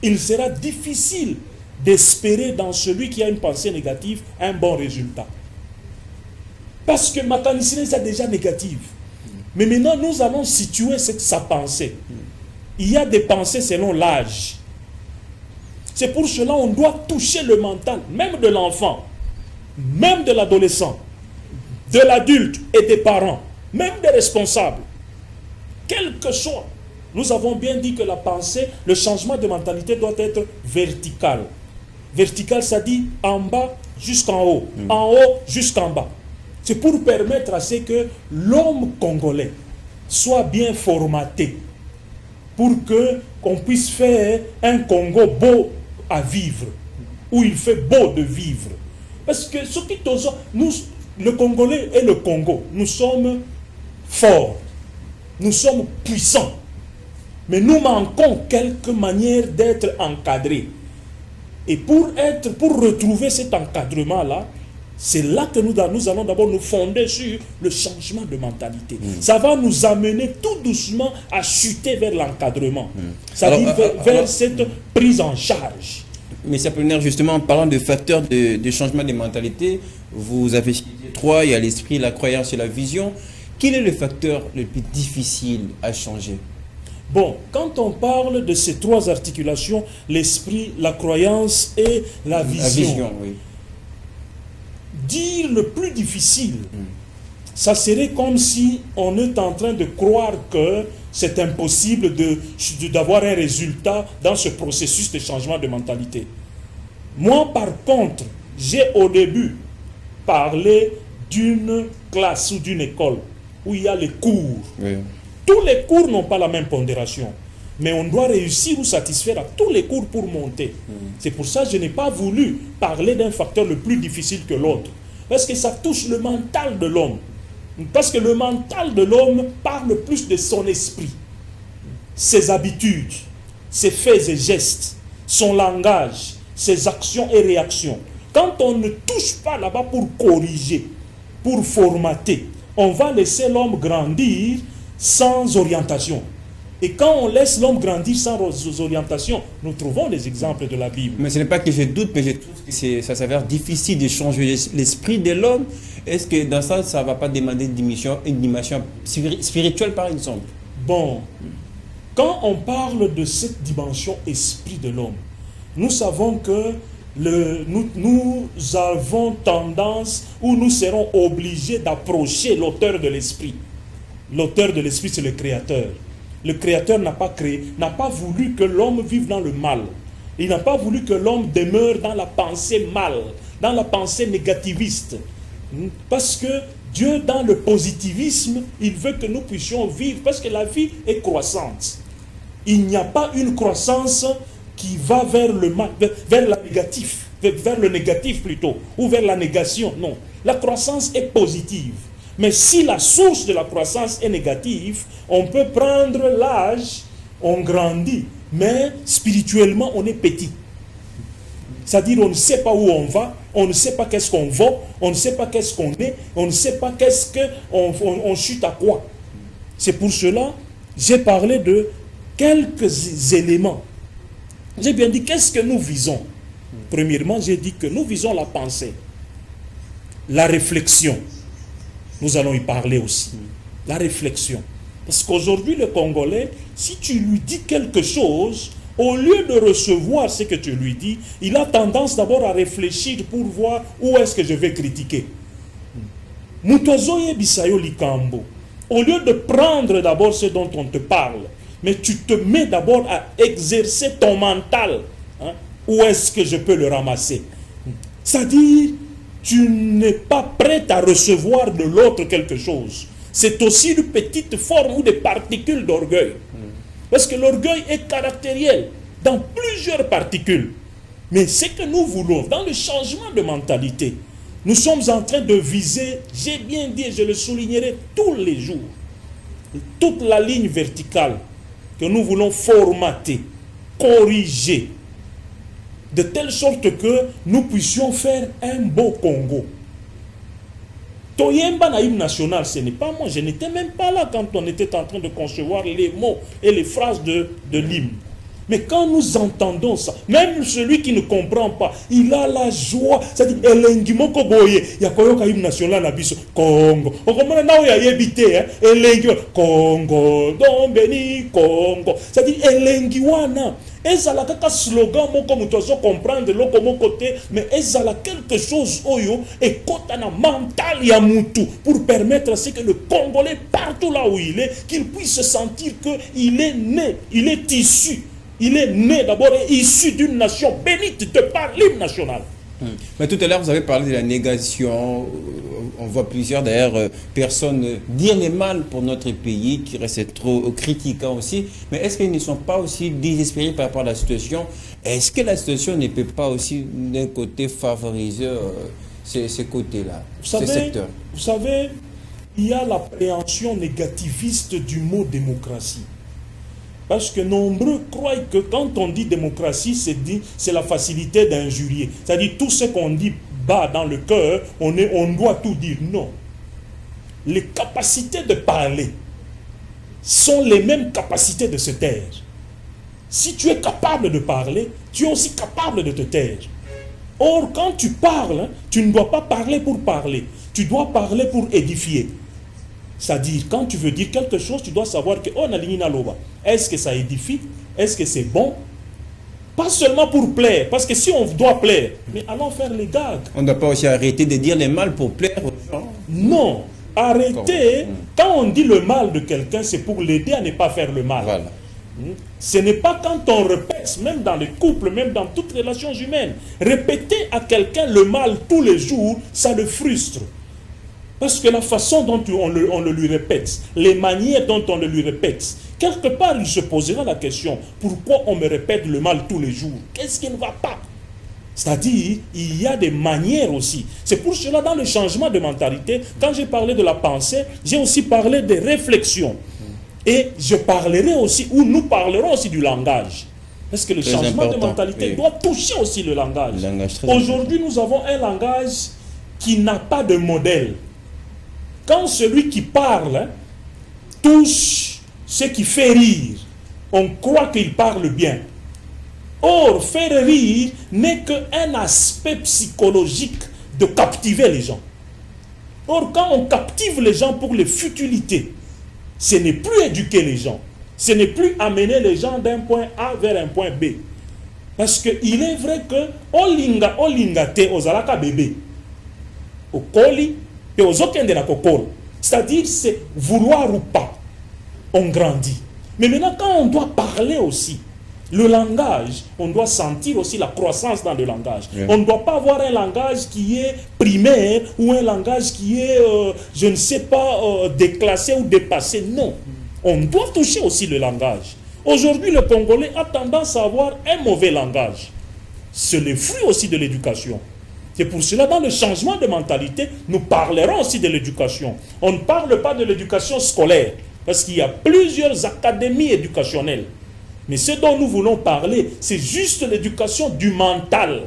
il sera difficile d'espérer dans celui qui a une pensée négative un bon résultat. Parce que ma pensée est déjà négative. Mais maintenant, nous allons situer sa pensée. Il y a des pensées selon l'âge. C'est pour cela qu'on doit toucher le mental, même de l'enfant, même de l'adolescent, de l'adulte et des parents, même des responsables. Quel que soit, nous avons bien dit que la pensée, le changement de mentalité doit être vertical. Vertical, ça dit en bas jusqu'en haut, en haut jusqu'en bas. C'est pour permettre à ce que l'homme congolais soit bien formaté, pour qu'on puisse faire un Congo beau à vivre, où il fait beau de vivre. Parce que ce qui nous, le Congolais et le Congo, nous sommes forts, nous sommes puissants, mais nous manquons quelques manières d'être encadrés. Et pour retrouver cet encadrement-là, c'est là que nous allons d'abord nous fonder sur le changement de mentalité. Ça va nous amener tout doucement à chuter vers l'encadrement. C'est-à-dire vers cette prise en charge. Mais Apollinaire, justement, en parlant de facteurs de changement de mentalité, vous avez cité 3, il y a l'esprit, la croyance et la vision. Quel est le facteur le plus difficile à changer? Bon, quand on parle de ces 3 articulations, l'esprit, la croyance et la vision. La vision, oui. Dire le plus difficile, ça serait comme si on est en train de croire que c'est impossible d'avoir un résultat dans ce processus de changement de mentalité. Moi, par contre, j'ai au début parlé d'une classe ou d'une école où il y a les cours. Oui. Tous les cours n'ont pas la même pondération, mais on doit réussir ou satisfaire à tous les cours pour monter. C'est pour ça que je n'ai pas voulu parler d'un facteur le plus difficile que l'autre, parce que ça touche le mental de l'homme. Parce que le mental de l'homme parle plus de son esprit, ses habitudes, ses faits et gestes, son langage, ses actions et réactions. Quand on ne touche pas là-bas pour corriger, pour formater, on va laisser l'homme grandir sans orientation. Et quand on laisse l'homme grandir sans orientation, nous trouvons des exemples de la Bible. Mais ce n'est pas que je doute, mais je trouve que ça s'avère difficile de changer l'esprit de l'homme. Est-ce que dans ça, ça ne va pas demander une dimension spirituelle, par exemple? Bon, quand on parle de cette dimension esprit de l'homme, nous savons que nous avons tendance, ou nous serons obligés d'approcher l'auteur de l'esprit. L'auteur de l'esprit, c'est le Créateur. Le Créateur n'a pas créé, n'a pas voulu que l'homme vive dans le mal. Il n'a pas voulu que l'homme demeure dans la pensée mal, dans la pensée négativiste. Parce que Dieu, dans le positivisme, il veut que nous puissions vivre, parce que la vie est croissante. Il n'y a pas une croissance qui va vers le mal, vers le négatif plutôt, ou vers la négation. Non, la croissance est positive. Mais si la source de la croissance est négative, on peut prendre l'âge, on grandit, mais spirituellement on est petit. C'est-à-dire on ne sait pas où on va, on ne sait pas qu'est-ce qu'on vaut, on ne sait pas qu'est-ce qu'on est, on ne sait pas qu'est-ce qu'on chute à quoi. C'est pour cela j'ai parlé de quelques éléments. J'ai bien dit qu'est-ce que nous visons. Premièrement, j'ai dit que nous visons la pensée, la réflexion. Nous allons y parler aussi. La réflexion. Parce qu'aujourd'hui, le Congolais, si tu lui dis quelque chose, au lieu de recevoir ce que tu lui dis, il a tendance d'abord à réfléchir pour voir où est-ce que je vais critiquer. Mutozoye bisayo likambo. Au lieu de prendre d'abord ce dont on te parle, mais tu te mets d'abord à exercer ton mental. Hein, où est-ce que je peux le ramasser? C'est-à-dire, tu n'es pas prêt à recevoir de l'autre quelque chose. C'est aussi une petite forme ou des particules d'orgueil. Parce que l'orgueil est caractériel dans plusieurs particules. Mais ce que nous voulons, dans le changement de mentalité, nous sommes en train de viser, j'ai bien dit et je le soulignerai tous les jours, toute la ligne verticale que nous voulons formater, corriger, de telle sorte que nous puissions faire un beau Congo. Toyemba na hymne national, ce n'est pas moi, je n'étais même pas là quand on était en train de concevoir les mots et les phrases de l'hymne. Mais quand nous entendons ça, même celui qui ne comprend pas, il a la joie. C'est-à-dire, elengi moko boye, ya koyoka hymne national na biso Congo. Okomona na oya yebite, elengi Congo, don béni Congo. C'est-à-dire, elengi wana. Ezala kaka slogan moko muto azo comprendre loko moko te, mais ezala quelque chose oyo et kota na mental ya mutu pour permettre à ce que le Congolais partout là où il est, qu'il puisse se sentir que il est né, il est issu. Il est né d'abord et issu d'une nation bénite de par l'hymne national. Mais tout à l'heure, vous avez parlé de la négation. On voit plusieurs, d'ailleurs, personnes dire les mal pour notre pays, qui restent trop critiquants aussi. Mais est-ce qu'ils ne sont pas aussi désespérés par rapport à la situation? Est-ce que la situation ne peut pas aussi, d'un côté, favoriser ces côtés-là, ces secteurs? Vous savez, il y a l'appréhension négativiste du mot démocratie. Parce que nombreux croient que quand on dit démocratie, c'est la facilité d'injurier. C'est-à-dire tout ce qu'on dit bas dans le cœur, on doit tout dire. Non. Les capacités de parler sont les mêmes capacités de se taire. Si tu es capable de parler, tu es aussi capable de te taire. Or, quand tu parles, tu ne dois pas parler pour parler. Tu dois parler pour édifier. C'est-à-dire, quand tu veux dire quelque chose, tu dois savoir que on a ligné loba. Est-ce que ça édifie? Est-ce que c'est bon? Pas seulement pour plaire, parce que si on doit plaire, mais allons faire les gags. On ne doit pas aussi arrêter de dire les mal pour plaire aux gens. Non, arrêtez. Quand on dit le mal de quelqu'un, c'est pour l'aider à ne pas faire le mal. Voilà. Ce n'est pas quand on répète, même dans les couples, même dans toutes les relations humaines, répéter à quelqu'un le mal tous les jours, ça le frustre. Parce que la façon dont on le lui répète, les manières dont on le lui répète, quelque part il se posera la question, pourquoi on me répète le mal tous les jours? Qu'est-ce qui ne va pas? C'est-à-dire, il y a des manières aussi. C'est pour cela, dans le changement de mentalité, quand j'ai parlé de la pensée, j'ai aussi parlé des réflexions. Et je parlerai aussi, ou nous parlerons aussi du langage. Parce que le changement de mentalité doit toucher aussi le langage. Aujourd'hui, nous avons un langage qui n'a pas de modèle. Quand celui qui parle touche ce qui fait rire, on croit qu'il parle bien. Or, faire rire n'est qu'un aspect psychologique de captiver les gens. Or, quand on captive les gens pour les futilités, ce n'est plus éduquer les gens. Ce n'est plus amener les gens d'un point A vers un point B. Parce qu'il est vrai que olinga te ozalaka bébé. Okoli. C'est-à-dire, c'est vouloir ou pas, on grandit. Mais maintenant, quand on doit parler aussi, le langage, on doit sentir aussi la croissance dans le langage. Oui. On ne doit pas avoir un langage qui est primaire ou un langage qui est, je ne sais pas, déclassé ou dépassé. Non. On doit toucher aussi le langage. Aujourd'hui, le Congolais a tendance à avoir un mauvais langage. C'est le fruit aussi de l'éducation. C'est pour cela, dans le changement de mentalité, nous parlerons aussi de l'éducation. On ne parle pas de l'éducation scolaire, parce qu'il y a plusieurs académies éducationnelles. Mais ce dont nous voulons parler, c'est juste l'éducation du mental.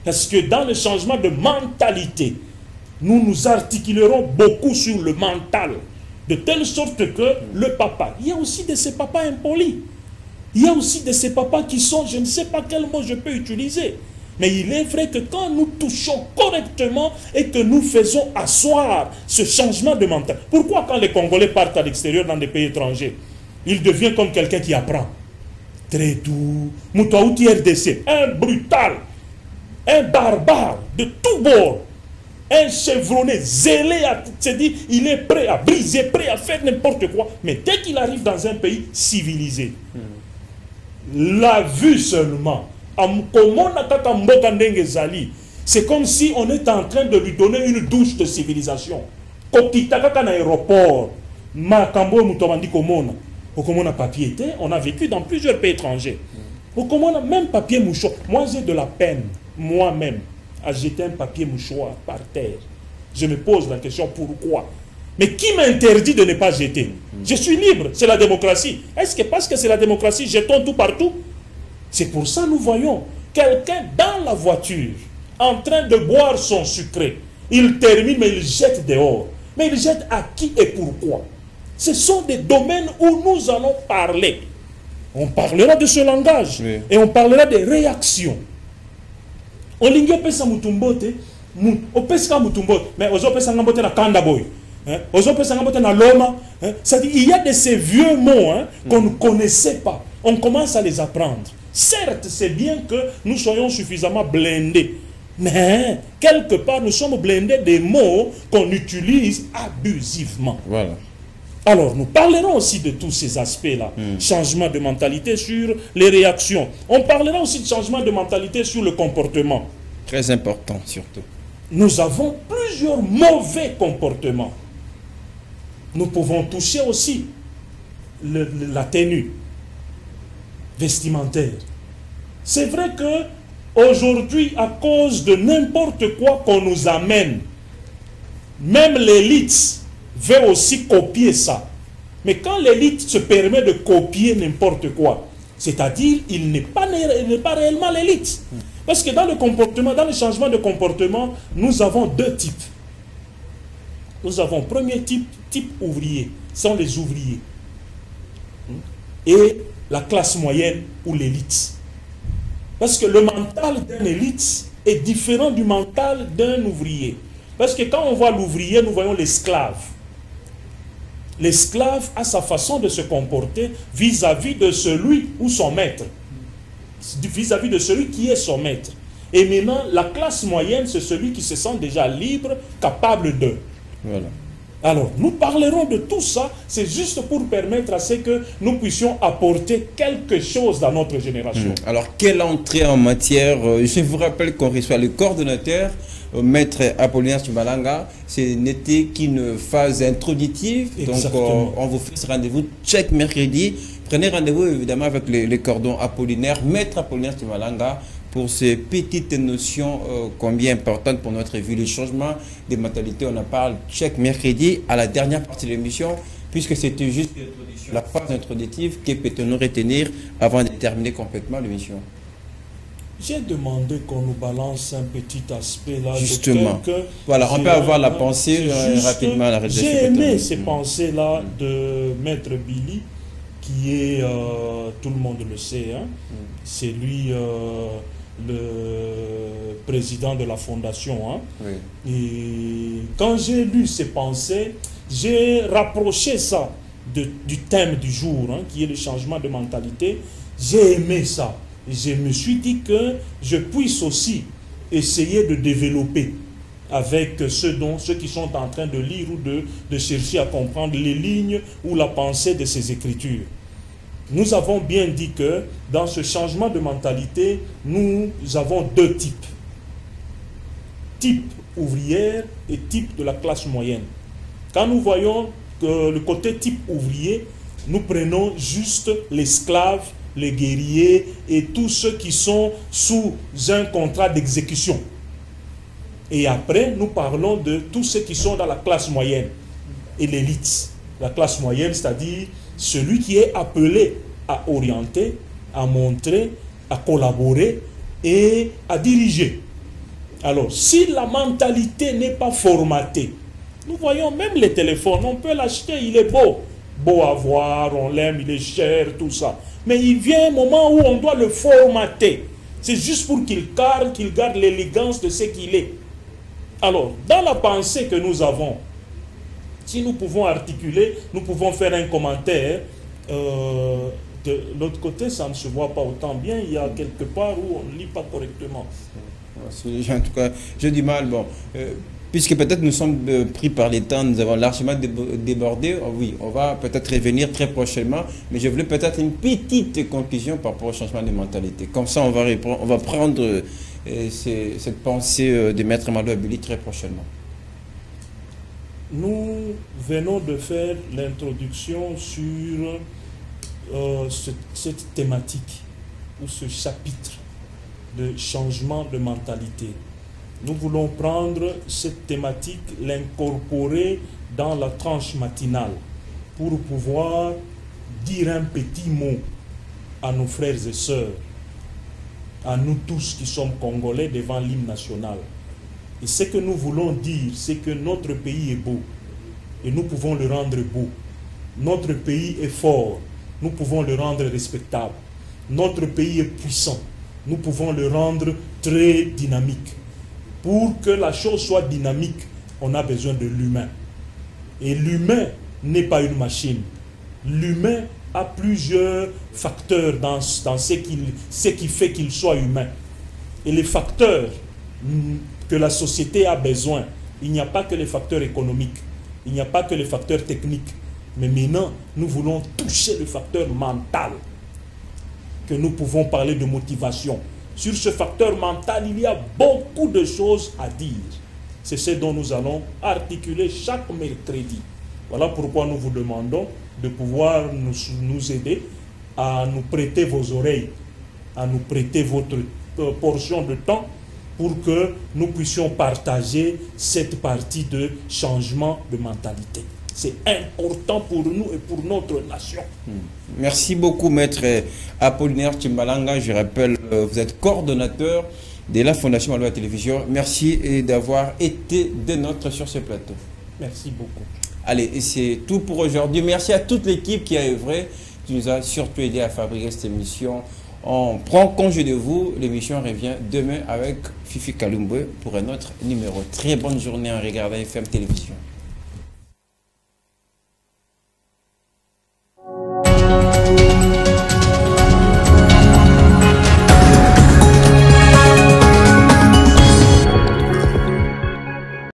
Parce que dans le changement de mentalité, nous nous articulerons beaucoup sur le mental. De telle sorte que le papa, il y a aussi de ces papas impolis. Il y a aussi de ces papas qui sont, je ne sais pas quel mot je peux utiliser. Mais il est vrai que quand nous touchons correctement et que nous faisons asseoir ce changement de mental. Pourquoi quand les Congolais partent à l'extérieur dans des pays étrangers, ils deviennent comme quelqu'un qui apprend? Très doux, Moutaouti RDC, un brutal, un barbare de tout bord, un chevronné, zélé, c'est-à-dire il est prêt à briser, prêt à faire n'importe quoi. Mais dès qu'il arrive dans un pays civilisé, la vue seulement, c'est comme si on est en train de lui donner une douche de civilisation. Aéroport, papier, on a vécu dans plusieurs pays étrangers. Même papier mouchoir. Moi j'ai de la peine, moi-même, à jeter un papier mouchoir par terre. Je me pose la question pourquoi. Mais qui m'interdit de ne pas jeter? Je suis libre, c'est la démocratie. Est-ce que parce que c'est la démocratie, jetons tout partout? C'est pour ça que nous voyons quelqu'un dans la voiture en train de boire son sucré. Il termine, mais il jette dehors. Mais il jette à qui et pourquoi? Ce sont des domaines où nous allons parler. On parlera de ce langage. Oui. Et on parlera des réactions. On lingue pesa mutumbote, opeska mutumbote, mais ozo pesa ngambote na kanda boy. Ozo pesa ngambote na loma. C'est-à-dire, il y a de ces vieux mots qu'on ne connaissait pas. On commence à les apprendre. Certes, c'est bien que nous soyons suffisamment blindés. Mais, quelque part, nous sommes blindés des mots qu'on utilise abusivement. Voilà. Alors, nous parlerons aussi de tous ces aspects-là. Changement de mentalité sur les réactions. On parlera aussi de changement de mentalité sur le comportement. Très important, surtout. Nous avons plusieurs mauvais comportements. Nous pouvons toucher aussi la tenue vestimentaire. C'est vrai que aujourd'hui, à cause de n'importe quoi qu'on nous amène, même l'élite veut aussi copier ça. Mais quand l'élite se permet de copier n'importe quoi, c'est-à-dire il n'est pas réellement l'élite. Parce que dans le comportement, dans le changement de comportement, nous avons deux types. Nous avons premier type ouvrier, sont les ouvriers. Et la classe moyenne ou l'élite. Parce que le mental d'un élite est différent du mental d'un ouvrier. Parce que quand on voit l'ouvrier, nous voyons l'esclave. L'esclave a sa façon de se comporter vis-à-vis de celui ou son maître. Vis-à-vis de celui qui est son maître. Et maintenant, la classe moyenne, c'est celui qui se sent déjà libre, capable de. Voilà. Alors, nous parlerons de tout ça, c'est juste pour permettre à ce que nous puissions apporter quelque chose dans notre génération. Alors, quelle entrée en matière? Je vous rappelle qu'on reçoit le coordonnateur, Maître Apollinaire Tchibalanga. C'est n'était qu'une phase introductive. Exactement. Donc, on vous fait ce rendez-vous chaque mercredi. Prenez rendez-vous évidemment avec les cordons Apollinaire, Maître Apollinaire Tchibalanga, pour ces petites notions combien importantes pour notre vie. Le changement des mentalités, on en parle chaque mercredi à la dernière partie de l'émission, puisque c'était juste la phase introductive. Que peut-on retenir avant de terminer complètement l'émission? J'ai demandé qu'on nous balance un petit aspect là. Justement. Voilà, on peut avoir la pensée rapidement à la rédaction. J'ai aimé ces pensées-là de Maître Billy, qui est, tout le monde le sait, hein, c'est lui le président de la fondation. Hein. Oui. Et quand j'ai lu ces pensées, j'ai rapproché ça du thème du jour, hein, qui est le changement de mentalité. J'ai aimé ça. Et je me suis dit que je puisse aussi essayer de développer avec ceux qui sont en train de lire ou de chercher à comprendre les lignes ou la pensée de ces écritures. Nous avons bien dit que dans ce changement de mentalité, nous avons deux types. Type ouvrière et type de la classe moyenne. Quand nous voyons le côté type ouvrier, nous prenons juste l'esclave, les guerriers et tous ceux qui sont sous un contrat d'exécution. Et après, nous parlons de tous ceux qui sont dans la classe moyenne et l'élite. La classe moyenne, c'est-à-dire celui qui est appelé à orienter, à montrer, à collaborer et à diriger. Alors, si la mentalité n'est pas formatée, nous voyons même les téléphones, on peut l'acheter, il est beau. Beau à voir, on l'aime, il est cher, tout ça. Mais il vient un moment où on doit le formater. C'est juste pour qu'il garde l'élégance de ce qu'il est. Alors, dans la pensée que nous avons, si nous pouvons articuler, nous pouvons faire un commentaire. De l'autre côté, ça ne se voit pas autant bien. Il y a quelque part où on ne lit pas correctement. En tout cas, j'ai du mal. Bon, puisque peut-être nous sommes pris par les temps, nous avons largement débordé. Oh oui, on va peut-être revenir très prochainement. Mais je voulais peut-être une petite conclusion par rapport au changement de mentalité. Comme ça, on va prendre cette pensée de Maître Malo Abili très prochainement. Nous venons de faire l'introduction sur cette thématique ou ce chapitre de changement de mentalité. Nous voulons prendre cette thématique, l'incorporer dans la tranche matinale pour pouvoir dire un petit mot à nos frères et sœurs, à nous tous qui sommes Congolais devant l'hymne national. Et ce que nous voulons dire, c'est que notre pays est beau et nous pouvons le rendre beau. Notre pays est fort, nous pouvons le rendre respectable. Notre pays est puissant, nous pouvons le rendre très dynamique. Pour que la chose soit dynamique, on a besoin de l'humain. Et l'humain n'est pas une machine. L'humain a plusieurs facteurs dans ce qui fait qu'il soit humain. Et les facteurs que la société a besoin, il n'y a pas que les facteurs économiques, il n'y a pas que les facteurs techniques, Mais maintenant, nous voulons toucher le facteur mental, que nous pouvons parler de motivation. Sur ce facteur mental, il y a beaucoup de choses à dire. C'est ce dont nous allons articuler chaque mercredi. Voilà pourquoi nous vous demandons de pouvoir nous aider à nous prêter vos oreilles, à nous prêter votre portion de temps pour que nous puissions partager cette partie de changement de mentalité. C'est important pour nous et pour notre nation. Merci beaucoup, Maître Apollinaire Tchimbalanga. Je rappelle, vous êtes coordonnateur de la Fondation Aloha Télévision. Merci d'avoir été des nôtres sur ce plateau. Merci beaucoup. Allez, et c'est tout pour aujourd'hui. Merci à toute l'équipe qui a œuvré, qui nous a surtout aidé à fabriquer cette émission. On prend congé de vous. L'émission revient demain avec Fifi Kalumbe pour un autre numéro. Très bonne journée en regardant FM Télévision.